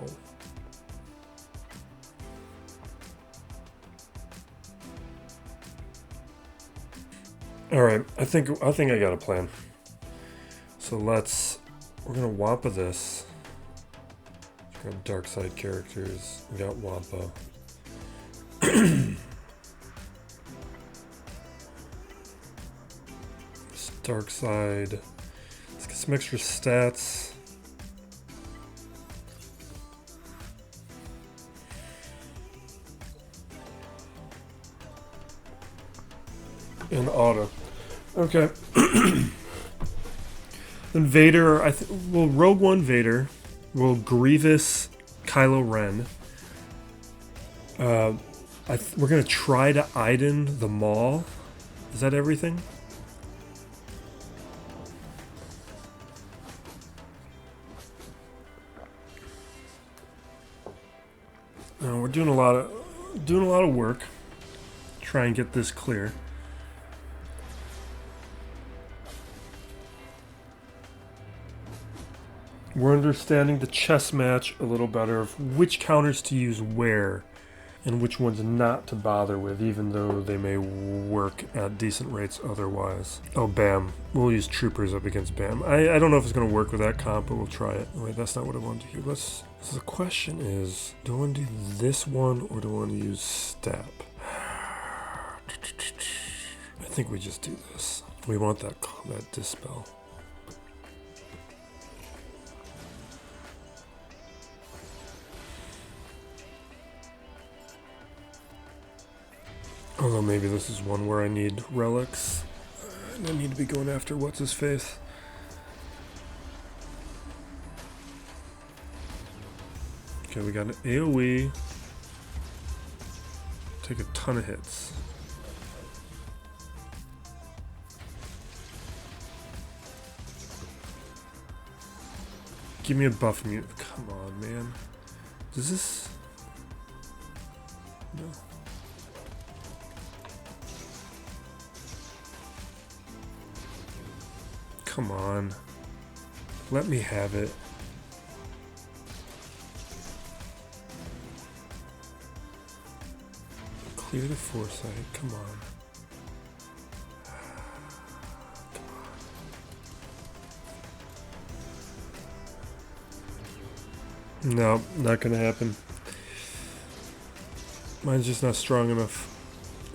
A: Alright, I think I got a plan. So we're gonna Wampa this. We got dark side characters. We got Wampa. Dark side. Let's get some extra stats. And auto. Okay. Then Vader, we'll Rogue One Vader. We'll Grievous Kylo Ren. We're going to try to Iden the Maul. Is that everything? We're doing a lot of work. Try and get this clear. We're understanding the chess match a little better of which counters to use where and which ones not to bother with, even though they may work at decent rates otherwise. Oh, BAM. We'll use Troopers up against BAM. I don't know if it's going to work with that comp, but we'll try it. Wait, that's not what I wanted to do. So the question is, do I want to do this one or do I want to use Step? I think we just do this. We want that Dispel. Although maybe this is one where I need relics. And I need to be going after what's-his-face. Okay, we got an AoE. Take a ton of hits. Give me a buff mute. Come on, man. Does this... No. Come on. Let me have it. Clear the foresight. Come on. Come on. No, not gonna happen. Mine's just not strong enough.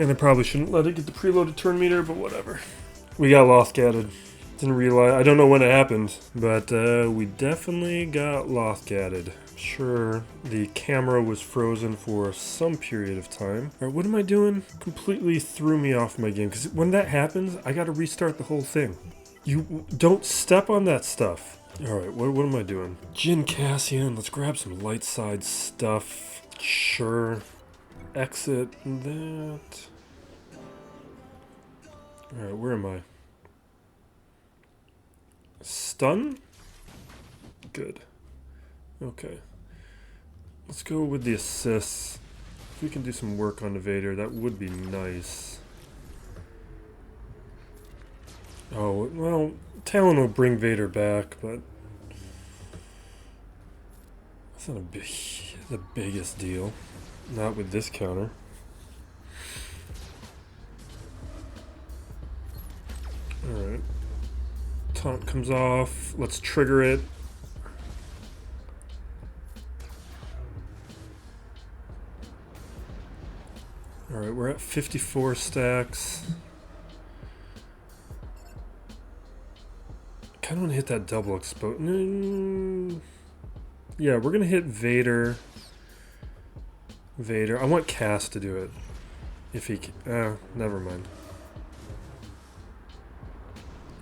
A: And I probably shouldn't let it get the preloaded turn meter, but whatever. We got Lothgatted. Didn't realize, I don't know when it happened, but we definitely got Lothgatted. Sure, the camera was frozen for some period of time. Alright, what am I doing? Completely threw me off my game, because when that happens, I gotta restart the whole thing. You don't step on that stuff. Alright, what am I doing? Jin Cassian, let's grab some light side stuff. Sure. Exit that. Alright, where am I? Stun? Good. Okay. Let's go with the assists. If we can do some work on the Vader, that would be nice. Oh, well, Talon will bring Vader back, but that's not the biggest deal. Not with this counter. Alright. Taunt comes off. Let's trigger it. Alright, we're at 54 stacks. I kind of want to hit that double expose. Yeah, we're going to hit Vader. I want Cass to do it. If he can. Never mind.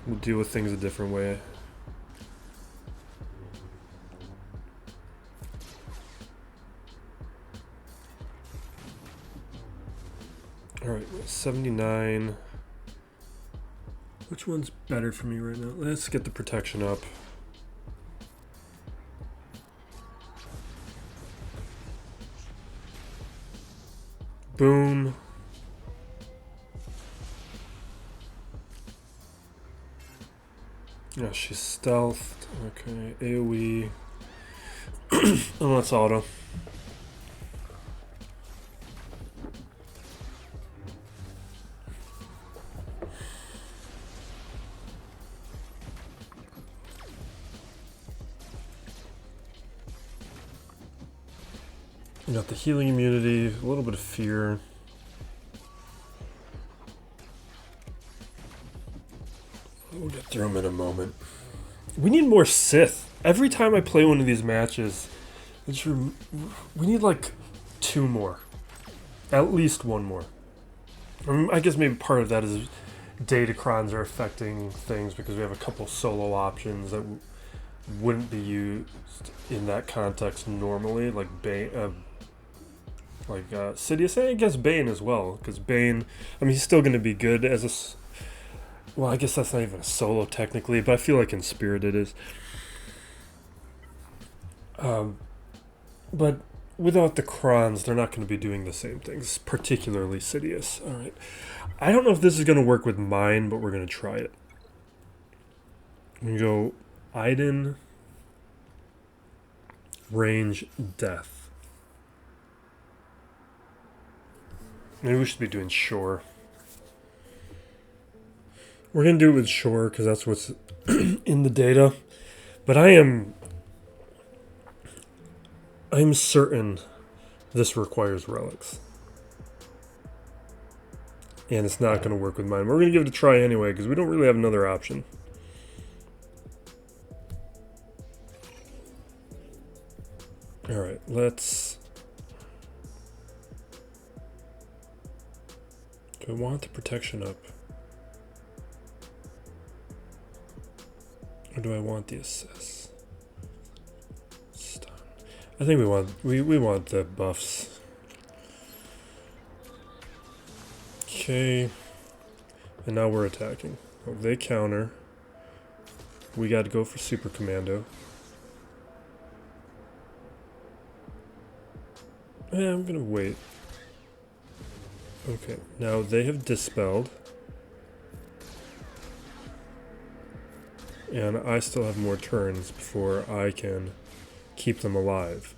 A: We'll deal with things a different way. Alright, 79. Which one's better for me right now? Let's get the protection up. Boom. Oh, she's stealthed. Okay, AoE. And let's auto. You got the healing immunity, a little bit of fear. We'll get through them in a moment. We need more Sith. Every time I play one of these matches, we need like 2 more. At least 1 more. I guess maybe part of that is datacrons are affecting things because we have a couple solo options that wouldn't be used in that context normally, like Bane, Sidious. I guess Bane as well, because Bane, I mean, he's still going to be good as a. Well, I guess that's not even a solo technically, but I feel like in Spirit it is. But without the Crons, they're not going to be doing the same things, particularly Sidious. All right. I don't know if this is going to work with mine, but we're going to try it. We go Iden, range, death. Maybe we should be doing Shore. We're going to do it with Shore because that's what's in the data. But I am certain this requires relics. And it's not going to work with mine. We're going to give it a try anyway because we don't really have another option. Alright, let's... Do I want the protection up? Or do I want the assist? Stun. I think we want the buffs. Okay. And now we're attacking. Oh, they counter. We got to go for Super Commando. Yeah, I'm gonna wait. Okay, now they have dispelled. And I still have more turns before I can keep them alive.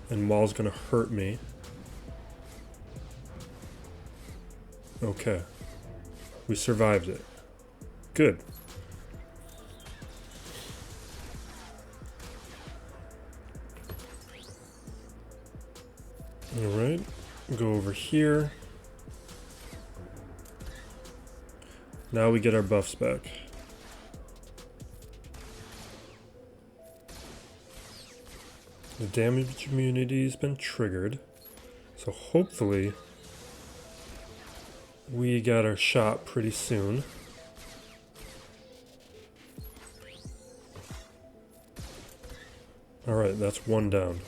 A: And Maul's gonna hurt me. Okay. We survived it. Good. Alright. Go over here. Now we get our buffs back. The damage immunity has been triggered. So hopefully we got our shot pretty soon. Alright, that's 1 down.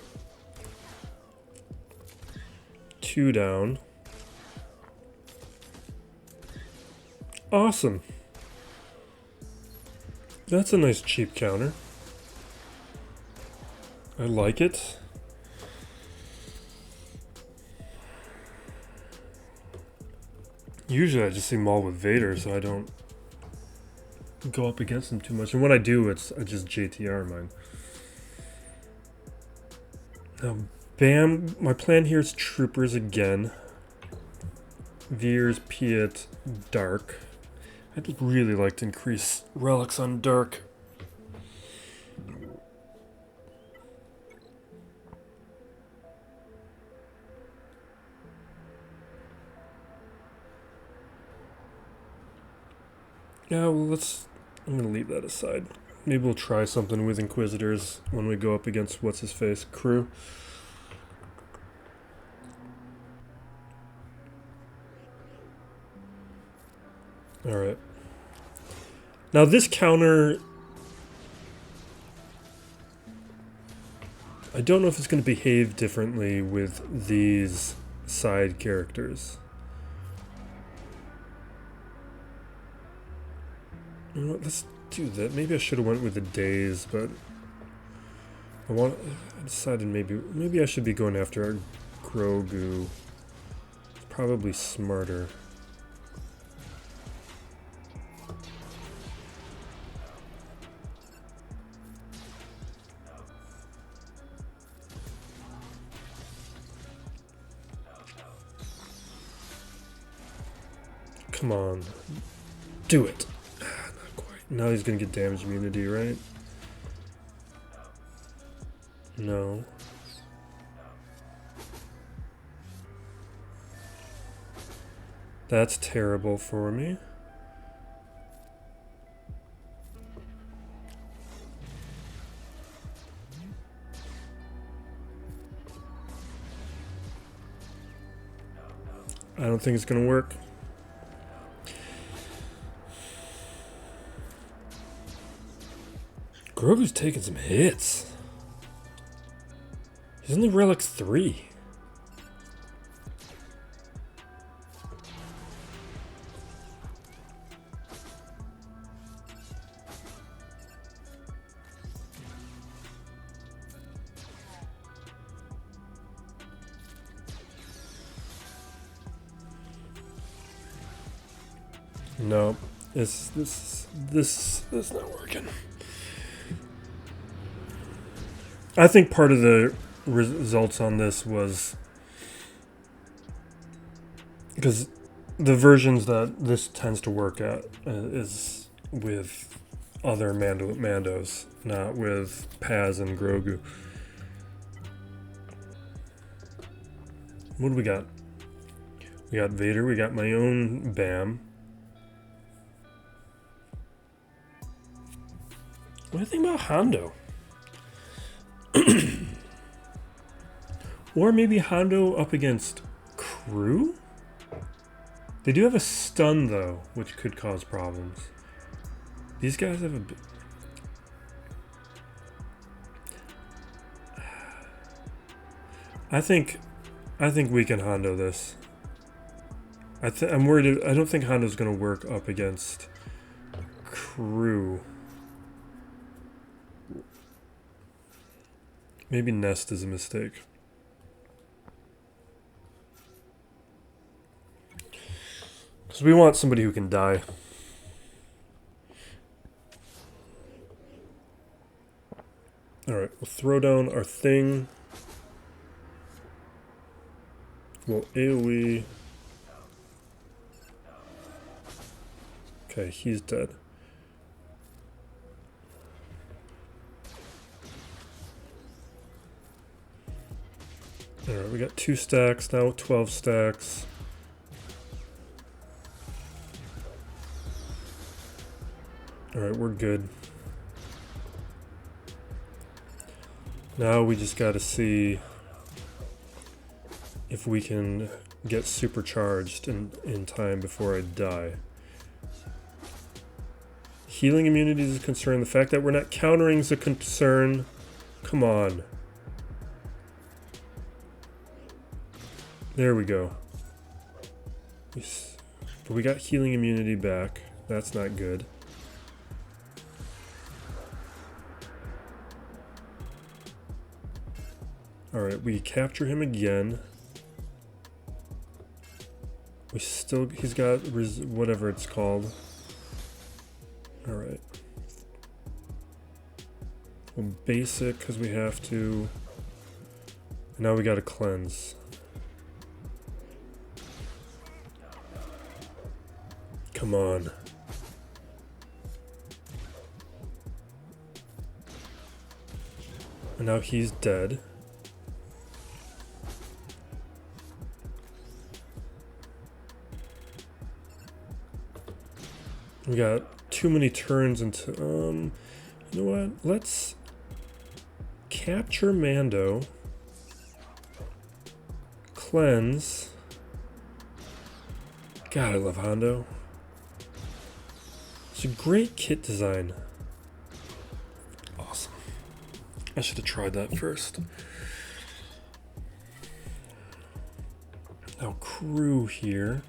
A: 2 down. Awesome. That's a nice cheap counter. I like it. Usually I just see Maul with Vader, so I don't go up against him too much. And when I do, I just JTR mine. Now, Bam, my plan here is Troopers again. Veers, Piet, Dark. I'd really like to increase relics on Dark. Yeah, well, I'm gonna leave that aside. Maybe we'll try something with Inquisitors when we go up against what's-his-face crew. Alright. Now this counter, I don't know if it's going to behave differently with these side characters. You know what, let's do that. Maybe I should have went with the Days, but I decided maybe I should be going after Grogu. It's probably smarter. Come on. Do it. Not quite. Now he's gonna get damage immunity, right? No. That's terrible for me. I don't think it's gonna work. Grogu's taking some hits. He's only Relic 3. No, this is not working. I think part of the results on this was because the versions that this tends to work at is with other Mandos, not with Paz and Grogu. What do we got? We got Vader, we got my own Bam. What do you think about Hondo? Or maybe Hondo up against Crew? They do have a stun, though, which could cause problems. These guys have a bit... I think we can Hondo this. I'm worried... I don't think Hondo's going to work up against Crew. Maybe Nest is a mistake. Because we want somebody who can die. Alright, we'll throw down our thing. We'll AoE. Okay, he's dead. Alright, we got 2 stacks, now 12 stacks. Alright, we're good. Now we just gotta see if we can get supercharged in time before I die. Healing immunity is a concern. The fact that we're not countering is a concern. Come on. There we go. But we got healing immunity back. That's not good. Alright, we capture him again. He's got whatever it's called. Alright. Well, basic, because we have to. And now we gotta cleanse. Come on. And now he's dead. We got too many turns into, you know what? Let's capture Mando. Cleanse. God, I love Hondo. It's a great kit design. Awesome. I should have tried that first. Now crew here.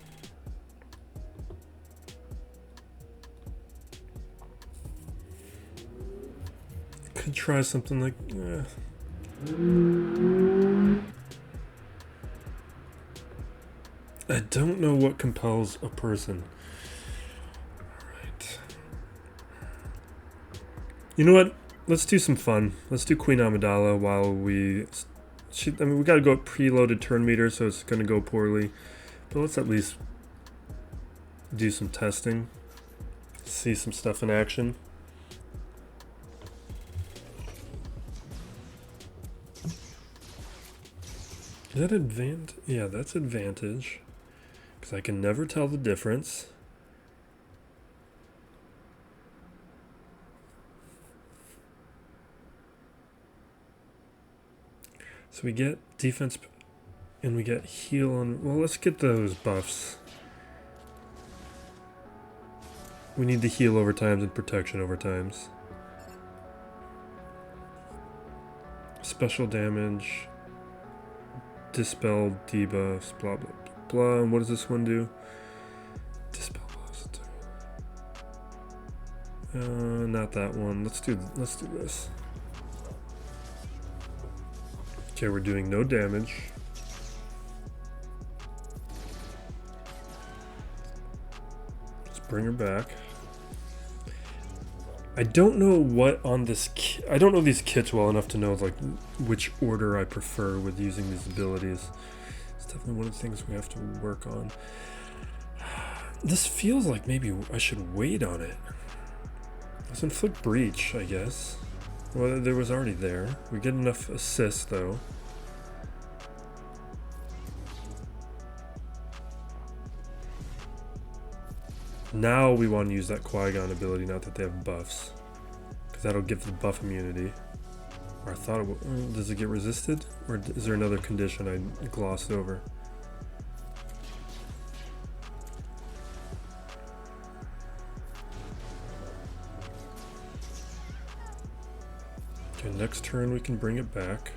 A: Could try something like, I don't know what compels a person. Alright. You know what? Let's do some fun. Let's do Queen Amidala while we... I mean, we gotta go at preloaded turn meter, so it's gonna go poorly. But let's at least do some testing. See some stuff in action. Is that advantage? Yeah, that's advantage. Because I can never tell the difference. So we get defense and we get heal on... Well, let's get those buffs. We need the heal over times and protection over times. Special damage. Dispel debuffs, blah blah blah. And what does this one do? Dispel buffs. Not that one. Let's do this. Okay, we're doing no damage. Let's bring her back. I don't know what on this I don't know these kits well enough to know like which order I prefer with using these abilities. It's definitely one of the things we have to work on. This feels like maybe I should wait on it. Let's inflict breach, I guess. Well, there was already there. We get enough assists though. Now we want to use that Qui-Gon ability, not that they have buffs. Because that'll give the buff immunity. Or I thought it would. Does it get resisted? Or is there another condition I glossed over? Okay, next turn we can bring it back.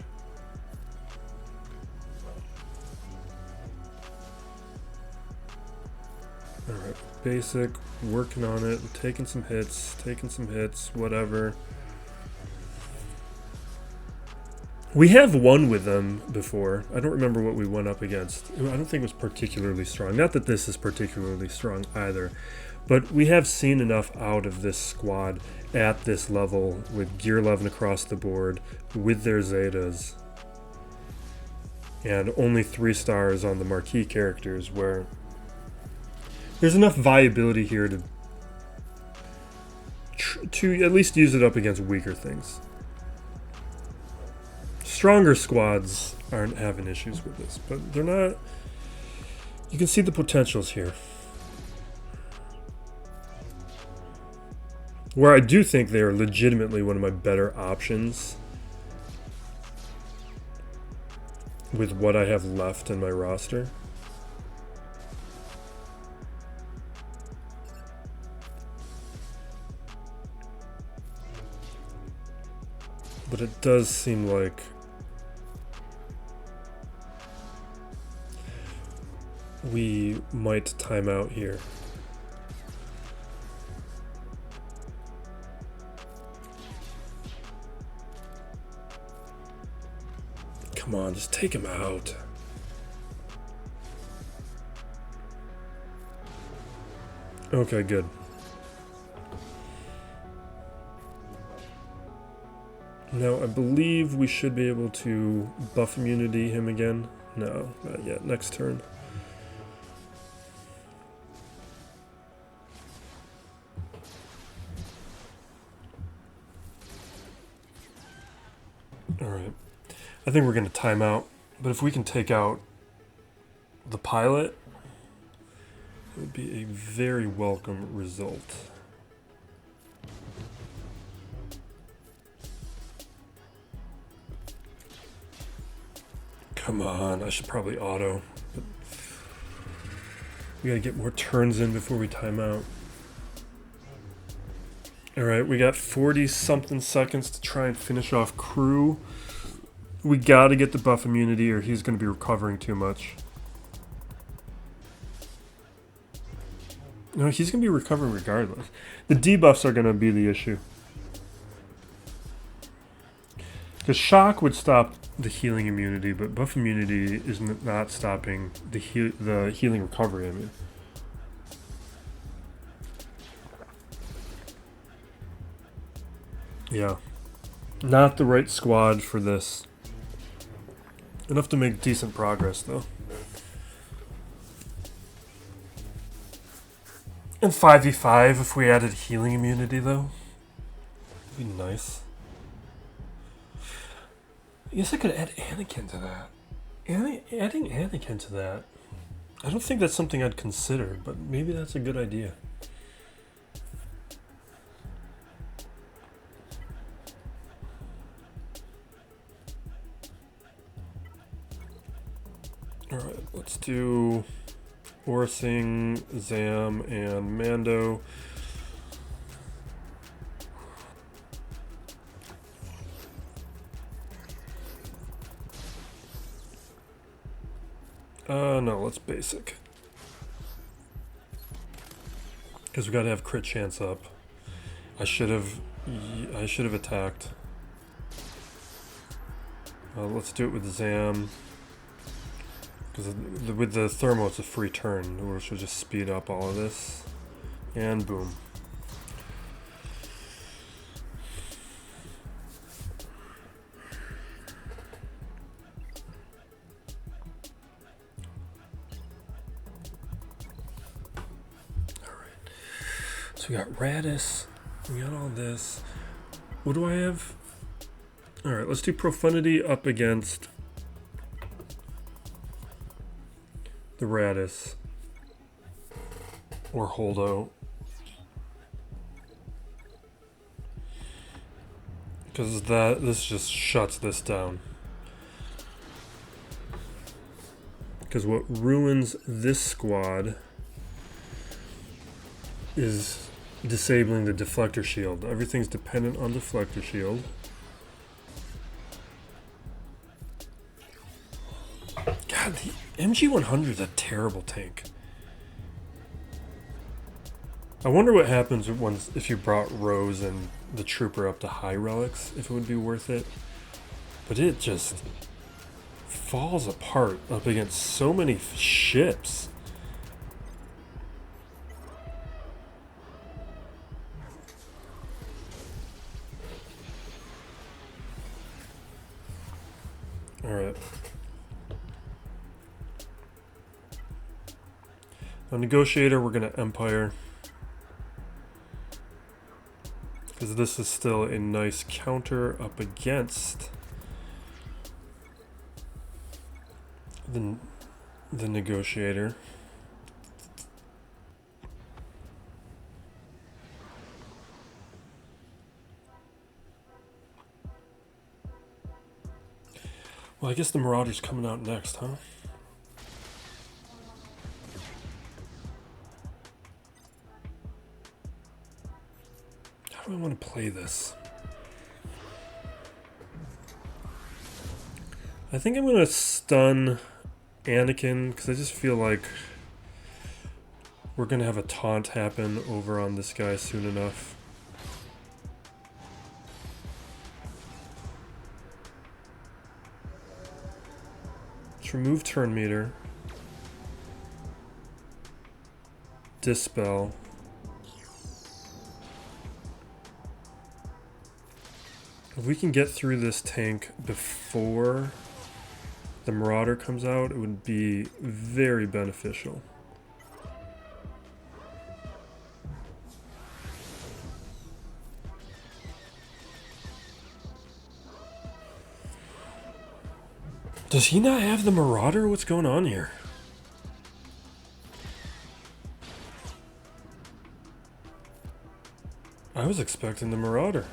A: Alright, basic, working on it, taking some hits, whatever. We have won with them before. I don't remember what we went up against. I don't think it was particularly strong. Not that this is particularly strong either. But we have seen enough out of this squad at this level with gear 11 across the board, with their Zetas. And only 3 stars on the marquee characters where... There's enough viability here to at least use it up against weaker things. Stronger squads aren't having issues with this, but they're not... You can see the potentials here. Where I do think they are legitimately one of my better options with what I have left in my roster. But it does seem like we might time out here. Come on, just take him out. Okay, good. Now, I believe we should be able to buff immunity him again. No, not yet. Next turn. Alright. I think we're going to time out. But if we can take out the pilot, it would be a very welcome result. Come on, I should probably auto. But we gotta get more turns in before we time out. Alright, we got 40 something seconds to try and finish off crew. We gotta get the buff immunity or he's gonna be recovering too much. No, he's gonna be recovering regardless. The debuffs are gonna be the issue. Because shock would stop the healing immunity, but buff immunity is not stopping the healing recovery. I mean, yeah, not the right squad for this. Enough to make decent progress though. And 5v5 if we added healing immunity though, would be nice. I guess I could add Anakin to that. Adding Anakin to that, I don't think that's something I'd consider, but maybe that's a good idea. Alright, let's do Orsing, Zam, and Mando. No, let's basic. Because we gotta have crit chance up. I should have attacked. Let's do it with Zam. Because with the thermo, it's a free turn, which will just speed up all of this. And boom. So we got Radis, we got all this. What do I have? Alright, let's do Profundity up against the Radis. Or Holdo. Because this just shuts this down. Because what ruins this squad is disabling the deflector shield. Everything's dependent on deflector shield. God, the MG100 is a terrible tank. I wonder what happens if you brought Rose and the Trooper up to high relics, if it would be worth it. But it just falls apart up against so many ships. Alright. On Negotiator, we're going to Empire. Because this is still a nice counter up against the Negotiator. Well, I guess the Marauder's coming out next, huh? How do I want to play this? I think I'm going to stun Anakin because I just feel like we're going to have a taunt happen over on this guy soon enough. Let's remove turn meter. Dispel. If we can get through this tank before the Marauder comes out, it would be very beneficial. Does he not have the Marauder? What's going on here? I was expecting the Marauder.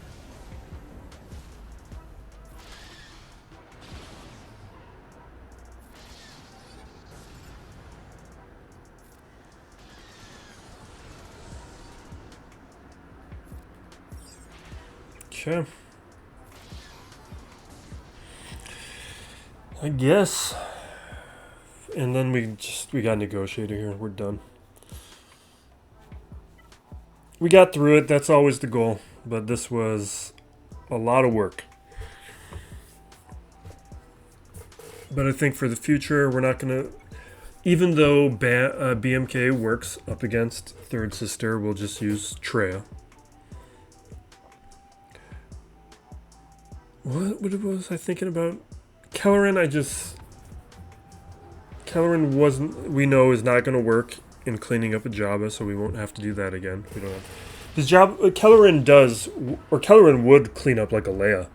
A: Okay. I guess. And then we got Negotiator here. We're done. We got through it. That's always the goal. But this was a lot of work. But I think for the future, we're not going to... Even though BMK works up against Third Sister, we'll just use Treya. What was I thinking about? Kelleran, Kelleran wasn't... We know is not going to work in cleaning up a Jabba, so we won't have to do that again. We don't have... Because Kelleran does... Or Kelleran would clean up like a Leia.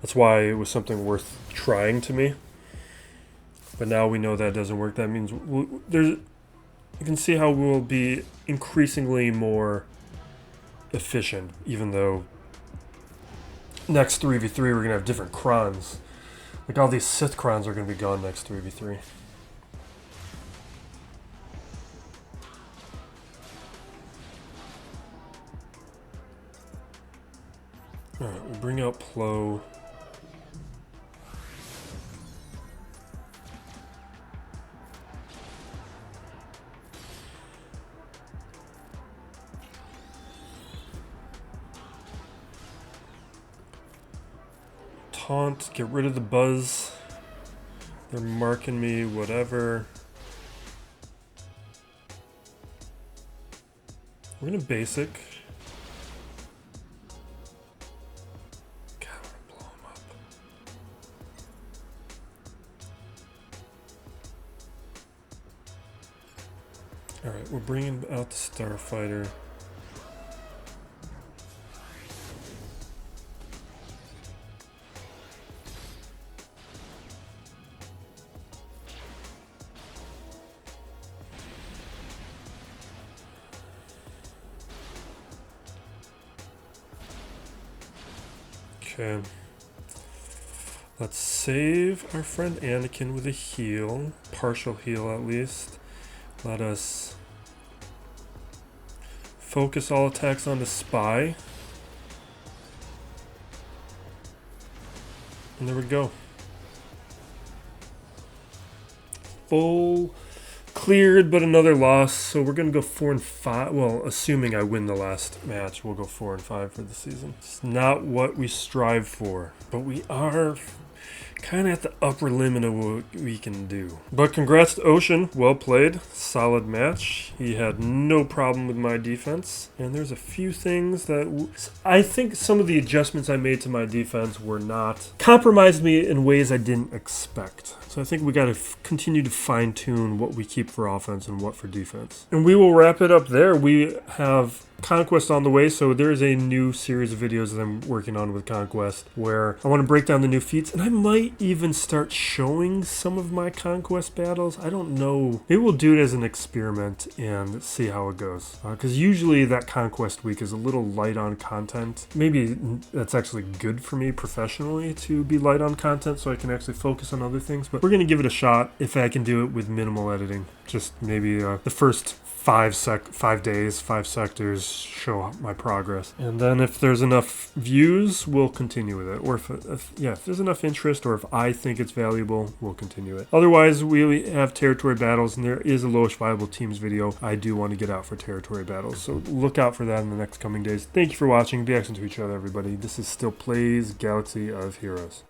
A: That's why it was something worth trying to me. But now we know that doesn't work. That means you can see how we'll be increasingly more efficient, even though next 3v3 we're going to have different crons. Like all these Sith crons are going to be gone next 3v3. Alright, we'll bring out Plo. Taunt, get rid of the buzz. They're marking me, whatever. We're gonna basic. God, I'm gonna blow him up. Alright, we're bringing out the Starfighter. Okay. Let's save our friend Anakin with a heal. Partial heal at least. Let us focus all attacks on the spy. And there we go. Full cleared, but another loss. So we're going to go 4 and 5. Well, assuming I win the last match, we'll go 4 and 5 for the season. It's not what we strive for, but we are kind of at the upper limit of what we can do. But congrats to Ocean. Well played. Solid match. He had no problem with my defense. And there's a few things that... I think some of the adjustments I made to my defense were not... compromised me in ways I didn't expect. So I think we got to continue to fine-tune what we keep for offense and what for defense. And we will wrap it up there. We have Conquest on the way, so there is a new series of videos that I'm working on with Conquest where I want to break down the new feats, and I might even start showing some of my Conquest battles. I don't know. Maybe we'll do it as an experiment and see how it goes. Because usually that Conquest week is a little light on content. Maybe that's actually good for me professionally to be light on content so I can actually focus on other things. But we're going to give it a shot if I can do it with minimal editing. Just maybe the first 5 days, 5 sectors, show my progress. And then if there's enough views, we'll continue with it. Or if there's enough interest, or if I think it's valuable, we'll continue it. Otherwise, we have territory battles, and there is a lowest viable teams video. I do want to get out for territory battles, so look out for that in the next coming days. Thank you for watching. Be excellent to each other, everybody. This is still Plays Galaxy of Heroes.